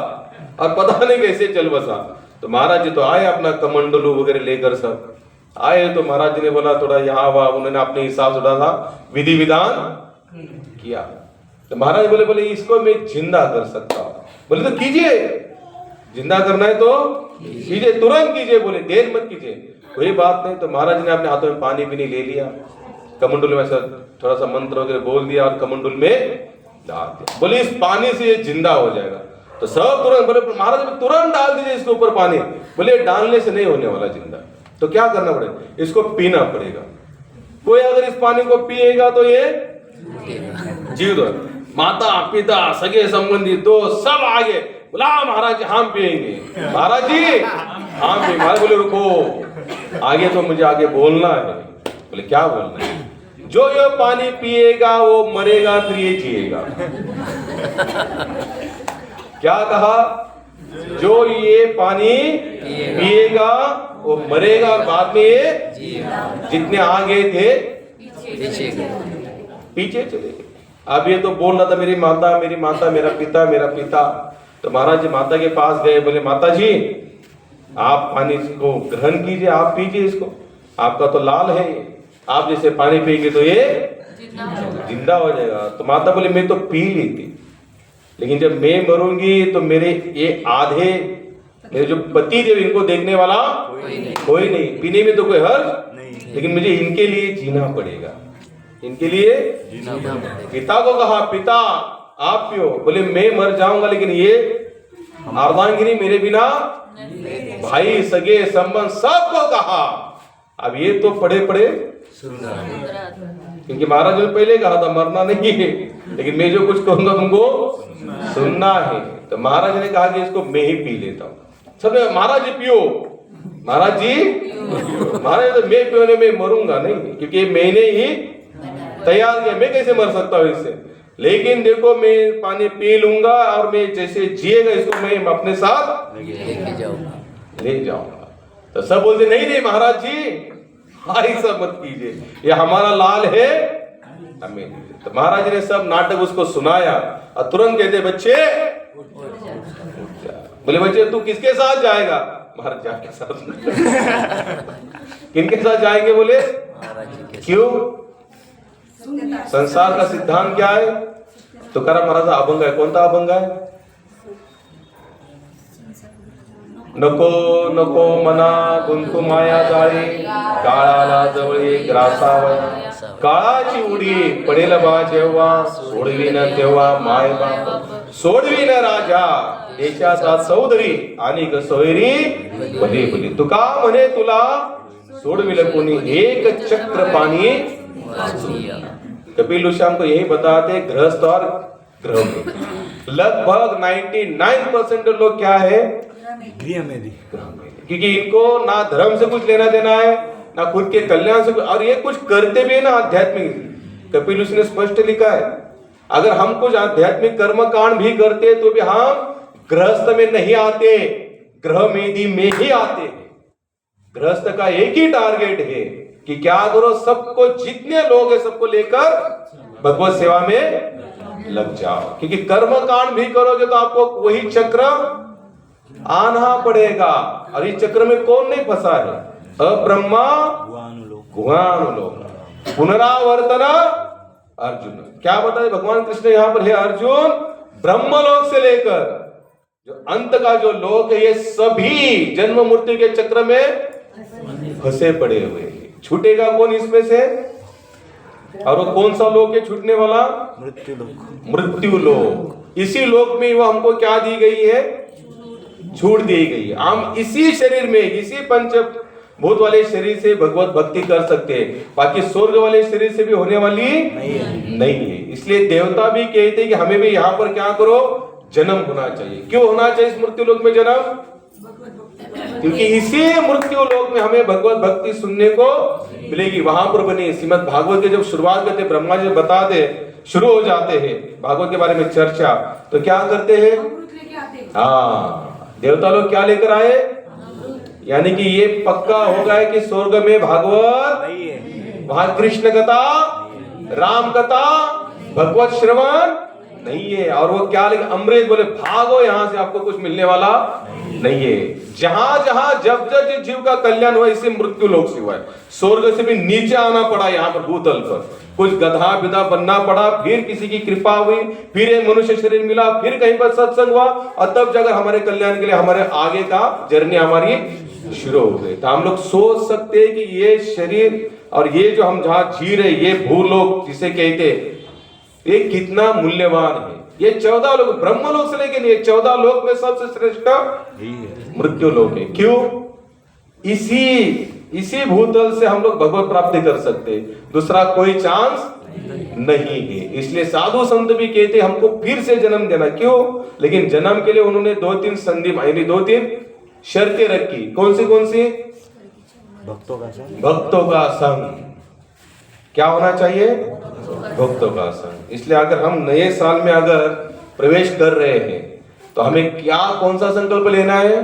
और पता नहीं कैसे चल बसा। तो महाराज जी तो आए अपना कमंडलू वगैरह लेकर सब आए। तो महाराज जी ने बोला थोड़ा यहाँ वहां, उन्होंने अपने हिसाब से थोड़ा विधि विधान किया। तो महाराज बोले बोले इसको मैं जिंदा कर सकता हूँ। बोले तो कीजिए, जिंदा करना है तो कीजिए, तुरंत कीजिए, बोले देर मत कीजिए। कोई बात नहीं। तो महाराज ने अपने हाथों में पानी भी नहीं ले लिया, कमंडल में थोड़ा सा मंत्र वगैरह बोल दिया और कमंडल में डाल दिया। बोले इस पानी से ये जिंदा हो जाएगा। तो सब तुरंत बोले महाराज तुरंत डाल दीजिए इसके ऊपर पानी। बोले डालने से नहीं होने वाला जिंदा, तो क्या करना पड़ेगा, इसको पीना पड़ेगा। कोई अगर इस पानी को पिएगा तो ये जीव दो। माता पिता सगे संबंधी दोस्त सब आगे बोला महाराज जी हम पिएंगे, महाराज जी हम पिएंगे। महाराज बोले रुको, आगे तो मुझे आगे बोलना है। बोले क्या बोलना है? जो ये पानी पिएगा वो मरेगा, फिर ये जिएगा। क्या कहा? जो ये पानी पिएगा वो मरेगा और बाद में ये जितने आगे थे पीछे चले गए। अब ये तो बोल रहा था मेरी माता मेरी माता, मेरा पिता मेरा पिता। तो महाराज जी माता के पास गए, बोले माता जी आप पानी को ग्रहण कीजिए, आप पीजिए इसको, आपका तो लाल है, आप जैसे पानी पिएंगे तो ये जिंदा हो जाएगा। तो माता बोले मैं तो पी ली थी, लेकिन जब मैं मरूंगी तो मेरे ये आधे मेरे जो पति देव इनको देखने वाला कोई नहीं, पीने में तो कोई हर्ज नहीं, लेकिन मुझे इनके लिए जीना पड़ेगा, इनके लिए जीना पड़ेगा। पिता को कहा पिता आप पियो। बोले मैं मर जाऊंगा लेकिन ये अर्धांगिनी मेरे बिना, भाई सगे संबंध सबको कहा। अब ये तो पढ़े पढ़े क्योंकि महाराज ने पहले कहा था मरना नहीं है, लेकिन मैं जो कुछ कहूंगा तुमको सुनना है। तो महाराज ने कहा कि इसको मैं ही पी लेता हूँ। सबने महाराज जी पियो, महाराज जी महाराज तो मैं पीने में मरूंगा नहीं, क्योंकि मैंने ही तैयार किया, मैं कैसे मर सकता हूँ इससे। लेकिन देखो मैं पानी पी लूंगा और मैं जैसे जिएगा इसको मैं अपने साथ ले जाऊंगा। तो सब बोलते नहीं नहीं महाराज जी ऐसा मत कीजिए, ये हमारा लाल है हमें। तो महाराज जी ने सब नाटक उसको सुनाया और तुरंत कहते बच्चे बोले बच्चे तू किसके साथ जाएगा? महाराज जी के साथ। किनके साथ जाएंगे? बोले क्यों? संसार का सिद्धांत क्या है? तुकाराम महाराज अभंग है, कोणता अभंग आहे? नको नको मना गुंतू माया जाळी, काळाला जवळी ग्रासावया, काळाची उडी पडेल बा जेव्हा, सोडवी न तेव्हा माय बाप, सोडवी न राजा देशाचा चौधरी आणि ग सोयरी भली भली. तुका म्हणे तुला सोडविल कोणी एक चक्र पाणी. कपिल ऋषि हमको यही बताते गृहस्थ और ग्रह में लगभग 99% लोग क्या है? गृह में दी, क्योंकि इनको ना धर्म से कुछ लेना देना है ना खुद के कल्याण से, और ये कुछ करते भी है ना आध्यात्मिक. कपिल ऋषि ने स्पष्ट लिखा है अगर हम कुछ आध्यात्मिक कर्म कांड भी करते तो भी हम गृहस्थ में नहीं आते, ग्रह मेदी में ही आते हैं. गृहस्थ का एक ही टारगेट है कि क्या करो, सबको जितने लोग हैं सबको लेकर भगवत सेवा में लग जाओ. क्योंकि कर्म कांड भी करोगे तो आपको वही चक्र आना पड़ेगा. और इस चक्र में कौन नहीं फंसा है? अब्रह्मा गुहानुलोक पुनरावर्तन अर्जुन. क्या बताए भगवान कृष्ण यहाँ पर? हे अर्जुन, ब्रह्मलोक से लेकर जो अंत का जो लोक है, ये सभी जन्म मृत्यु के चक्र में फंसे पड़े हुए हैं। छूटेगा कौन इसमें से? और वो कौन सा लोक है छूटने वाला? मृत्यु लोक। मृत्यु लोक। इसी लोक में वो हमको क्या दी गई है? छूट दी गई है। हम इसी शरीर में, इसी पंच भूत वाले शरीर से भगवत भक्ति कर सकते हैं, बाकी स्वर्ग वाले शरीर से भी होने वाली नहीं है। इसलिए देवता भी कहते हैं कि हमें भी यहाँ पर क्या करो, जन्म होना चाहिए। क्यों होना चाहिए इस मृत्यु लोक में जन्म? क्योंकि इसी मृत्यु लोक में हमें भगवत भक्ति सुनने को मिलेगी। वहां पर बनी श्रीमद् भागवत के जब शुरुआत करते, ब्रह्मा जी बता दे शुरू हो जाते हैं भागवत के बारे में चर्चा, तो क्या करते हैं? हाँ, देवता लोग क्या लेकर आए? यानी कि ये पक्का हो गया कि स्वर्ग में भागवत नहीं है, वहां कृष्ण कथा, राम कथा, भगवत श्रवण नहीं है। और वो क्या लिखे? अमृत। बोले भागो यहां से, आपको कुछ मिलने वाला नहीं है। जहां जहां जब जब जीव का कल्याण हुआ, इसे मृत्यु लोक से हुआ है। स्वर्ग से भी नीचे आना पड़ा, यहाँ पर भूतल पर कुछ गधा बिधा बनना पड़ा, फिर किसी की कृपा हुई, फिर एक मनुष्य शरीर मिला, फिर कहीं पर सत्संग हुआ, और तब जाकर हमारे कल्याण के लिए हमारे आगे का जर्नी हमारी शुरू हो गई। तो हम लोग सोच सकते हैं कि ये शरीर और ये जो हम जहां जी रहे, ये भूलोक जिसे कहते, ये कितना मूल्यवान है। ये 14 लोग, ब्रह्म लोक से लेके नहीं, 14 लोक में सबसे श्रेष्ठ मृत्यु लोक है। क्यों? इसी भूतल से हम लोग भगवत प्राप्ति कर सकते हैं, दूसरा कोई चांस नहीं है। इसलिए साधु संत भी कहते हमको फिर से जन्म देना। क्यों? लेकिन जन्म के लिए उन्होंने 2-3 संधि, यानी 2-3 शर्तें रखी। कौन सी? भक्तों का संग। भक्तों का संग। क्या होना चाहिए? भक्तों का संग। इसलिए अगर हम नए साल में अगर प्रवेश कर रहे हैं, तो हमें क्या, कौन सा संकल्प लेना है?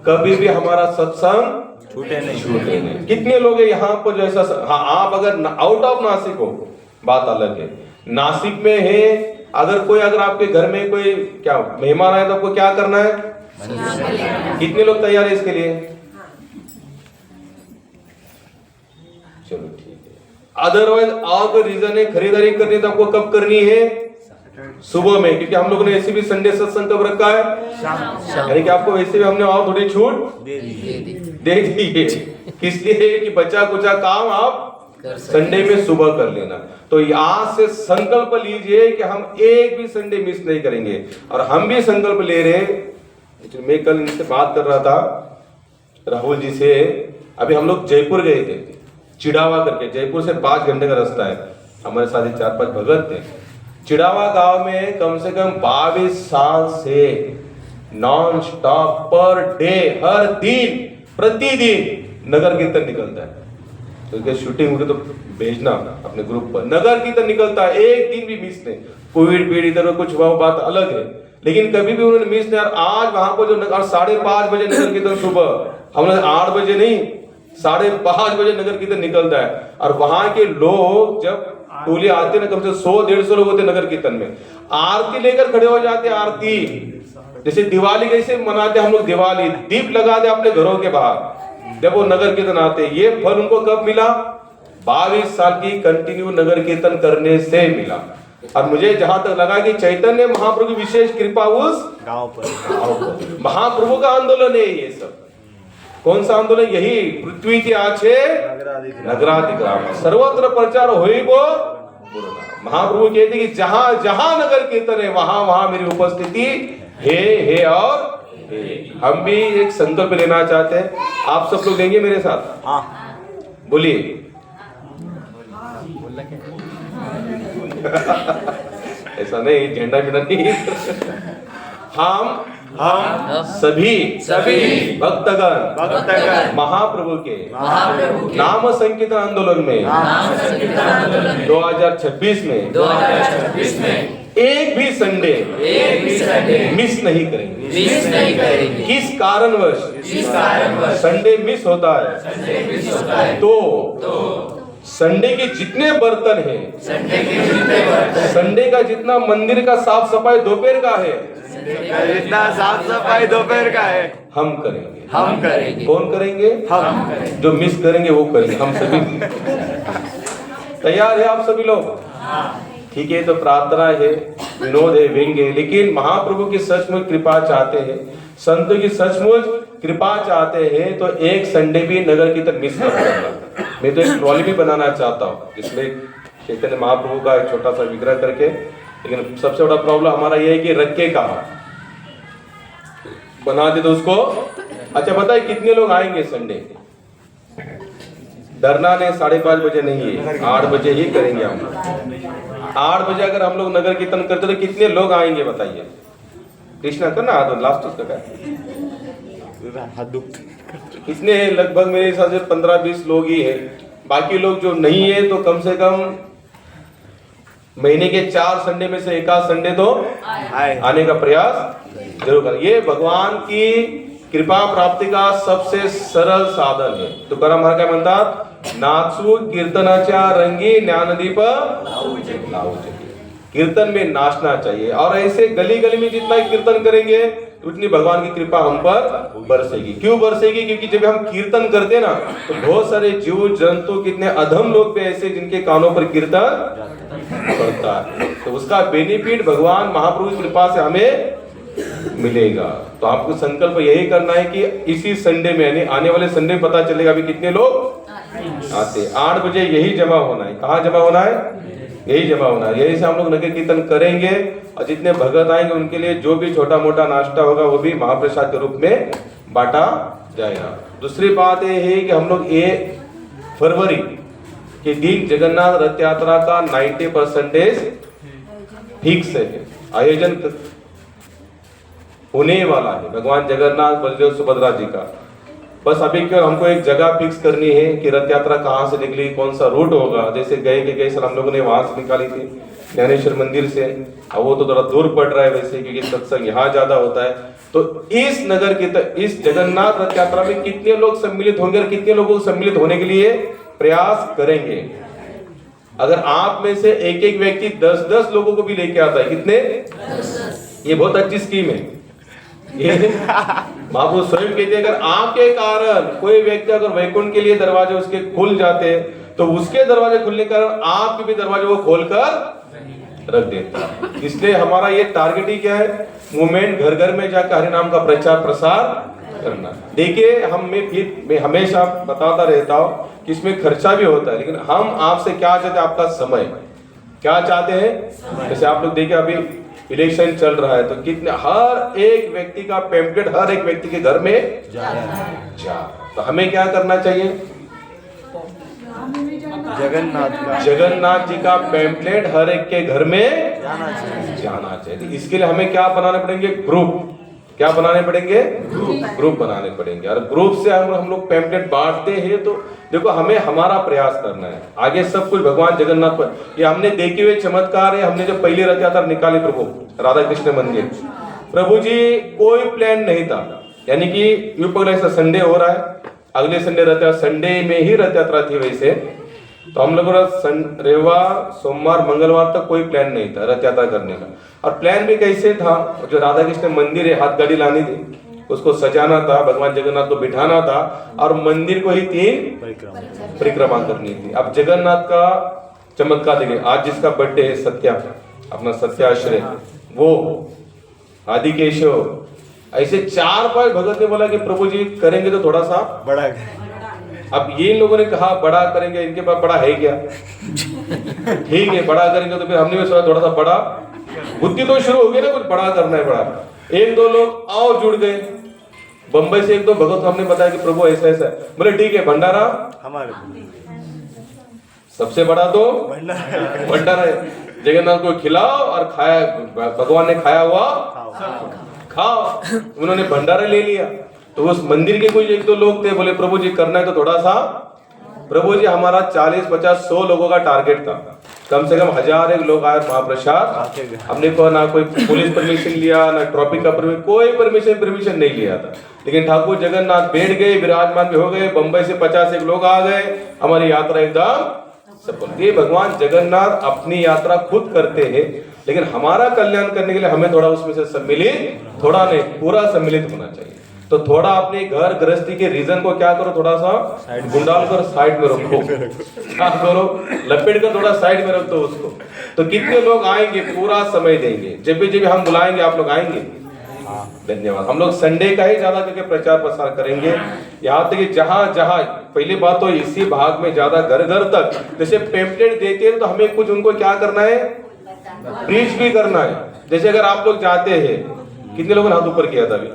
कभी भी हमारा सत्संग छूटे नहीं। कितने लोग हैं यहाँ पर जैसा? हाँ, आप अगर आउट ऑफ नासिक हो, बात अलग है। नासिक में है, अगर आपके घर में कोई क्या मेहमान आए, तो आपको क्या करना है? कितने लोग तैयार है इसके लिए? चलो ठीक है। अदरवाइज और कोई रीजन है खरीदारी करनी, तो आपको कब करनी है? सुबह में, क्योंकि हम लोगों ने ऐसे भी संडे सत्संग कब रखा है? यानी कि आपको वैसे भी हमने और थोड़ी छूट दे दी है। किस लिए? कि बचा कुचा काम आप संडे में सुबह कर लेना। तो आज से संकल्प लीजिए कि हम एक भी संडे मिस नहीं करेंगे। और हम भी संकल्प ले रहे हैं। मैं कल इनसे बात कर रहा था, राहुल जी से। अभी हम लोग जयपुर गए थे, चिड़ावा करके। जयपुर से 5 घंटे का रास्ता है। हमारे साथ ही 4-5 भगत थे। चिड़ावा गांव में कम से कम 22 साल से नॉन स्टॉप पर डे, हर दिन, प्रतिदिन नगर कीर्तन निकलता है। तो इसके शूटिंग होगी तो भेजना अपने ग्रुप पर। नगर कीर्तन निकलता है, एक दिन भी मिस नहीं। कोविड पीड़ इधर कुछ हुआ, बात अलग है, लेकिन कभी भी उन्होंने मिस नहीं। और आज वहां पर जो 5:30 बजे नगर कीर्तन, सुबह हम लोग 8 बजे नहीं, 5:30 बजे नगर कीर्तन निकलता है। और वहां के लोग जब टोली आते ना, कम से 100-150 लोग होते नगर कीर्तन में, आरती लेकर खड़े हो जाते। आरती जैसे दिवाली कैसे मनाते हम लोग, दिवाली दीप लगा दे अपने घरों के बाहर जब वो नगर कीर्तन आते। ये फल उनको कब मिला? 22 साल की कंटिन्यू नगर कीर्तन करने से मिला। और मुझे जहां तक लगा कि चैतन्य महाप्रभु की विशेष कृपा उस गांव पर। महाप्रभु का आंदोलन है ये सब। कौन सा आंदोलन? यही पृथ्वी के आछे नगराधिग्राम, सर्वत्र प्रचार होइबो। महाप्रभु कहते कि जहां जहां नगर कीर्तन है, वहां वहां मेरी उपस्थिति है और हम भी एक संकल्प लेना चाहते हैं। आप सब लोग लेंगे मेरे साथ? हाँ, बोलिए। ऐसा नहीं, झंडा बिना नहीं। हम सभी भक्तगण महाप्रभु के नाम संकीर्तन आंदोलन में 2026 में एक भी संडे मिस नहीं करेंगे। किस कारणवश संडे मिस होता है? तो संडे के जितने बर्तन हैं, संडे का जितना मंदिर का साफ सफाई दोपहर का है, जितना साफ सफाई दोपहर का है, हम करेंगे। कौन करेंगे? हम। जो मिस करेंगे वो करेंगे। हम सभी तैयार है? आप सभी लोग ठीक है, तो प्रार्थना है, विनोद है, व्यंग है, लेकिन महाप्रभु की सचमुच कृपा चाहते हैं, संतों की सचमुच कृपा चाहते हैं, तो एक संडे भी नगर कीर्तन मिस मत करना। मैं तो एक ट्रॉली भी बनाना चाहता हूँ, इसलिए चैतन्य महाप्रभु का एक छोटा सा विग्रह करके। लेकिन सबसे बड़ा प्रॉब्लम हमारा ये है कि रखे कहाँ बना दे तो उसको। अच्छा बताइए कितने लोग आएंगे संडे? डरना नहीं, 5:30 बजे नहीं है, 8 बजे ही करेंगे हम। 8 बजे अगर हम लोग नगर कीर्तन करते तो कितने लोग आएंगे बताइए? कृष्णा करना हाथ लास्ट उसका क्या हाथ दुखते कितने हैं? लगभग मेरे हिसाब से 15-20 लोग ही है। बाकी लोग जो नहीं है तो कम से कम महीने के 4 संडे में से एक आध संडे तो आने का प्रयास जरूर करें। ये भगवान की कृपा प्राप्ति का सबसे सरल साधन है। तो तुकाराम महाराज काय म्हणतात, नाचू कीर्तनाच्या रंगी ज्ञानदीप लावू चाहिए। कीर्तन में नाचना चाहिए, और ऐसे गली गली में जितना कीर्तन करेंगे उतनी भगवान की कृपा हम पर बरसेगी। क्यों बरसेगी? क्योंकि जब हम कीर्तन करते ना तो बहुत सारे जीव जंतु, कितने अधम लोग भी ऐसे जिनके कानों पर कीर्तन पड़ता है, तो उसका बेनिफिट भगवान महाप्रभु की कृपा से हमें मिलेगा। तो आपको संकल्प यही करना है कि इसी संडे में, यानी आने वाले संडे में पता चलेगा अभी कितने लोग आते। 8 बजे यही जमा होना है। कहाँ जमा होना है? यही जमा होना है। यही से हम लोग नगर कीर्तन करेंगे, और जितने भगत आएंगे उनके लिए जो भी छोटा मोटा नाश्ता होगा वो भी महाप्रसाद के रूप में बांटा जाएगा। दूसरी बात ये है कि हम लोग 1 फरवरी के दिन जगन्नाथ रथ यात्रा का 90% फिक्स है, आयोजन होने वाला है भगवान जगन्नाथ बलदेव सुभद्रा जी का। बस अभी क्यों हमको एक जगह फिक्स करनी है कि रथ यात्रा कहाँ से निकली, कौन सा रूट होगा। जैसे गए साल हम लोगों ने वहां से निकाली थी ज्ञानेश्वर मंदिर से, अब वो तो थोड़ा दूर पड़ रहा है वैसे, क्योंकि सत्संग यहाँ ज्यादा होता है। तो इस नगर की इस जगन्नाथ रथ यात्रा में कितने लोग सम्मिलित होंगे और कितने लोगों को सम्मिलित होने के लिए प्रयास करेंगे? अगर आप में से एक एक व्यक्ति 10-10 लोगों को भी लेके आता है, कितने? ये बहुत अच्छी स्कीम है। ये महाप्रभु स्वयं कहते हैं, अगर आपके कारण कोई व्यक्ति अगर वैकुंठ के लिए दरवाजे उसके खुल जाते हैं तो उसके दरवाजे खुलने के कारण आपके भी दरवाजे वो खोलकर रख देता है। इसलिए हमारा ये टारगेट ही क्या है? मूवमेंट घर घर में जाकर हरि नाम का प्रचार प्रसार करना। देखिए मैं हमेशा बताता रहता हूँ कि इसमें खर्चा भी होता है, लेकिन हम आपसे क्या चाहते हैं? आपका समय क्या चाहते हैं? जैसे आप लोग देखिए अभी इलेक्शन चल रहा है, तो कितने हर एक व्यक्ति का पैम्पलेट हर एक व्यक्ति के घर में जा। तो हमें क्या करना चाहिए? जगन्नाथ जी का पैम्पलेट हर एक के घर में जाना चाहिए। तो इसके लिए हमें क्या बनाने पड़ेंगे? ग्रुप। क्या बनाने पड़ेंगे? ग्रुप बनाने पड़ेंगे। और ग्रुप से हम लोग पैम्पलेट बांटते हैं। तो देखो हमें हमारा प्रयास करना है, आगे सब कुछ भगवान जगन्नाथ पर। ये हमने देखे हुए चमत्कार है। हमने जब पहली रथ यात्रा निकाली प्रभु राधा कृष्ण मंदिर, प्रभु जी कोई प्लान नहीं था, यानी कि यूपी ऐसा संडे हो रहा है, अगले संडे रथ यात्रा, संडे में ही रथ यात्रा थी वैसे, तो हम लोगों का रविवार सोमवार मंगलवार तक कोई प्लान नहीं था रथ यात्रा करने का। और प्लान भी कैसे था? जो राधा कृष्ण मंदिर है, हाथ गाड़ी लानी थी, उसको सजाना था, भगवान जगन्नाथ को बिठाना था, और मंदिर को ही 3 परिक्रमा करनी थी। अब जगन्नाथ का चमत्कार देखिए, आज जिसका बर्थडे है सत्या, अपना सत्याश्रय, वो आदिकेशव, ऐसे 4-5 भगत ने बोला कि प्रभु जी करेंगे तो थोड़ा सा बड़ा। अब ये लोगों ने कहा बड़ा करेंगे, इनके पास बड़ा है क्या? ठीक है बड़ा करेंगे, तो फिर हमने भी सोचा थोड़ा सा बड़ा, बुद्धि तो शुरू हो गई ना, कुछ बड़ा करना है बड़ा। 1-2 लोग और जुड़ गए, बंबई से 1-2 भगत हमने बताया कि प्रभु ऐसा ऐसा, बोले ठीक है भंडारा हमारे सबसे बड़ा तो भंडारा है, जगन्नाथ को खिलाओ और खाया, भगवान ने खाया हुआ खाओ। उन्होंने भंडारा ले लिया। तो उस मंदिर के कुछ 1-2 लोग थे, बोले प्रभु जी करना है तो थोड़ा सा। प्रभु जी हमारा 40-50-100 लोगों का टारगेट था, कम से कम 1000 लोग आए महाप्रसाद। हमने को ना कोई पुलिस परमिशन लिया, ना ट्रॉफिक का कोई परमिशन नहीं लिया था, लेकिन ठाकुर जगन्नाथ बैठ गए, विराजमान भी हो गए। बंबई से 50 लोग आ गए, हमारी यात्रा एकदम सफल। ये भगवान जगन्नाथ अपनी यात्रा खुद करते हैं, लेकिन हमारा कल्याण करने के लिए हमें थोड़ा उसमें से सम्मिलित, थोड़ा नहीं पूरा सम्मिलित होना चाहिए। तो थोड़ा अपने घर गृहस्थी के रीजन को क्या करो, थोड़ा सा गुंडाल कर साइड में रखो, क्या करो, लपेट कर थोड़ा साइड में रख दो उसको। तो कितने लोग आएंगे, पूरा समय देंगे, जब भी हम बुलाएंगे आप लोग आएंगे? धन्यवाद। हम लोग संडे का ही ज्यादा करके प्रचार प्रसार करेंगे, यहाँ तक कि जहाँ जहाँ पहली बात तो इसी भाग में ज्यादा घर घर तक जैसे पेम्पलेट देते हैं तो हमें कुछ उनको क्या करना है, प्रीच भी करना है। जैसे अगर आप लोग जाते हैं, कितने लोगों ने हाथ ऊपर किया था अभी,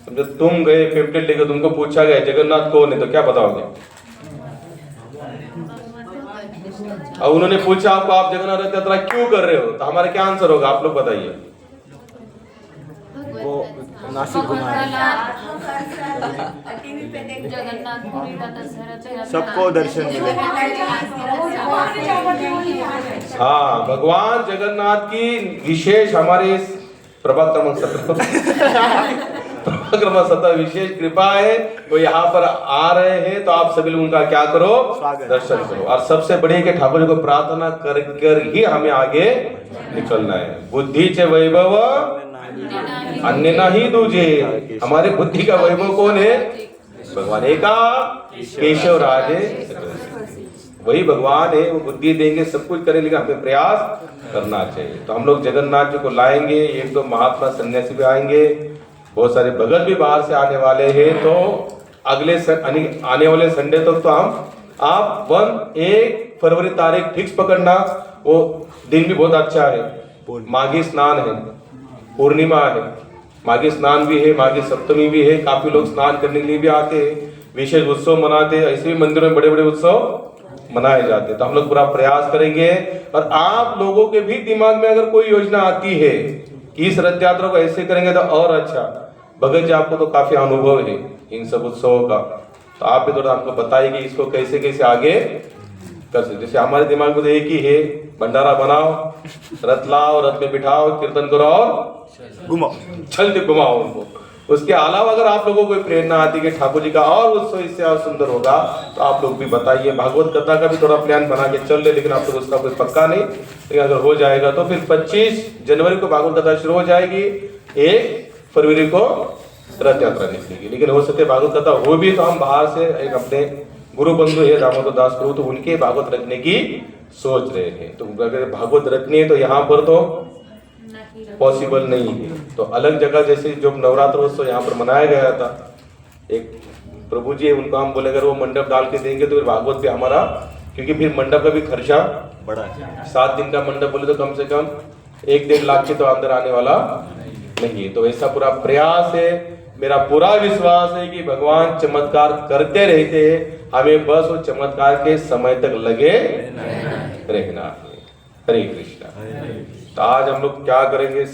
समझो तुम गए पेम्पलेट लेकर, तुमको पूछा गया जगन्नाथ कौन है, तो क्या बताओगे? और उन्होंने पूछा आपको आप जगन्नाथ रथ यात्रा क्यों कर रहे हो, तो हमारा क्या आंसर होगा, आप लोग बताइए। वो नासिक घुमा सबको दर्शन मिले। हाँ, भगवान जगन्नाथ की विशेष हमारे इस प्रभाग क्रमांक 17 विशेष कृपा है, वो यहाँ पर आ रहे हैं, तो आप सभी लोग उनका क्या करो, दर्शन करो। और सबसे बड़ी कि ठाकुर जी को प्रार्थना कर कर ही हमें आगे निकलना है। बुद्धि चे वैभव अन्य नहीं दूजे, हमारे बुद्धि का वैभव कौन है, भगवान एका केशव राजे, वही भगवान है, वो बुद्धि देंगे, सब कुछ करेंगे, लेकिन हमें प्रयास करना चाहिए। तो हम लोग जगन्नाथ जी को लाएंगे, एक दो महात्मा सन्यासी भी आएंगे, बहुत सारे भगत भी बाहर से आने वाले हैं। तो अगले आने वाले संडे तक तो आप 1 फरवरी तारीख फिक्स पकड़ना, वो दिन भी बहुत अच्छा है, माघी स्नान है, पूर्णिमा है, माघी स्नान भी है, माघी सप्तमी भी है, काफी लोग स्नान करने के लिए भी आते हैं, विशेष उत्सव मनाते हैं, ऐसे भी मंदिरों में बड़े बड़े उत्सव मनाए जाते हैं। तो हम लोग पूरा प्रयास करेंगे। और आप लोगों के भी दिमाग में अगर कोई योजना आती है कि इस रथ यात्रा को ऐसे करेंगे तो और अच्छा, भगत जी आपको तो काफी अनुभव है इन सब उत्सवों का, तो आप भी थोड़ा हमको बताइए कि इसको कैसे कैसे आगे कर सकते। जैसे हमारे दिमाग में तो एक ही है, भंडारा बनाओ, रथ लाओ, रथ में बिठाओ, कीर्तन करो और घुमाओ, चल के घुमाओ उनको। उसके अलावा अगर आप लोगों को कोई प्रेरणा आती है कि ठाकुर जी का और उत्सव इससे और सुंदर होगा, तो आप लोग भी बताइए। भागवत कथा का भी थोड़ा प्लान बना के चल रहे, लेकिन आप लोग उसका कोई पक्का नहीं, लेकिन अगर हो जाएगा तो फिर 25 जनवरी को भागवत कथा शुरू हो जाएगी, 1 फरवरी को रथ यात्रा निकलेगी। लेकिन हो सकते भागवत कथा हो भी तो हम बाहर से एक अपने गुरु बंधु है दामोदर दास गुरु, तो उनके भागवत रखने की सोच रहे हैं। तो अगर भागवत रखनी है तो यहाँ पर तो पॉसिबल नहीं है, तो अलग जगह जैसे जो नवरात्र उत्सव यहाँ पर मनाया गया था, एक प्रभु जी उनको हम बोले अगर वो मंडप डाल के देंगे तो फिर भागवत भी हमारा, क्योंकि फिर मंडप का भी खर्चा बड़ा है, 7 दिन का मंडप बोले तो कम से कम 1-1.5 लाख के तो अंदर आने वाला नहीं है। तो ऐसा पूरा प्रयास है, मेरा पूरा विश्वास है कि भगवान चमत्कार करते रहते हैं, हमें बस वो चमत्कार के समय तक लगे रहना है। हरे कृष्णा। तो आज हम लोग क्या करेंगे,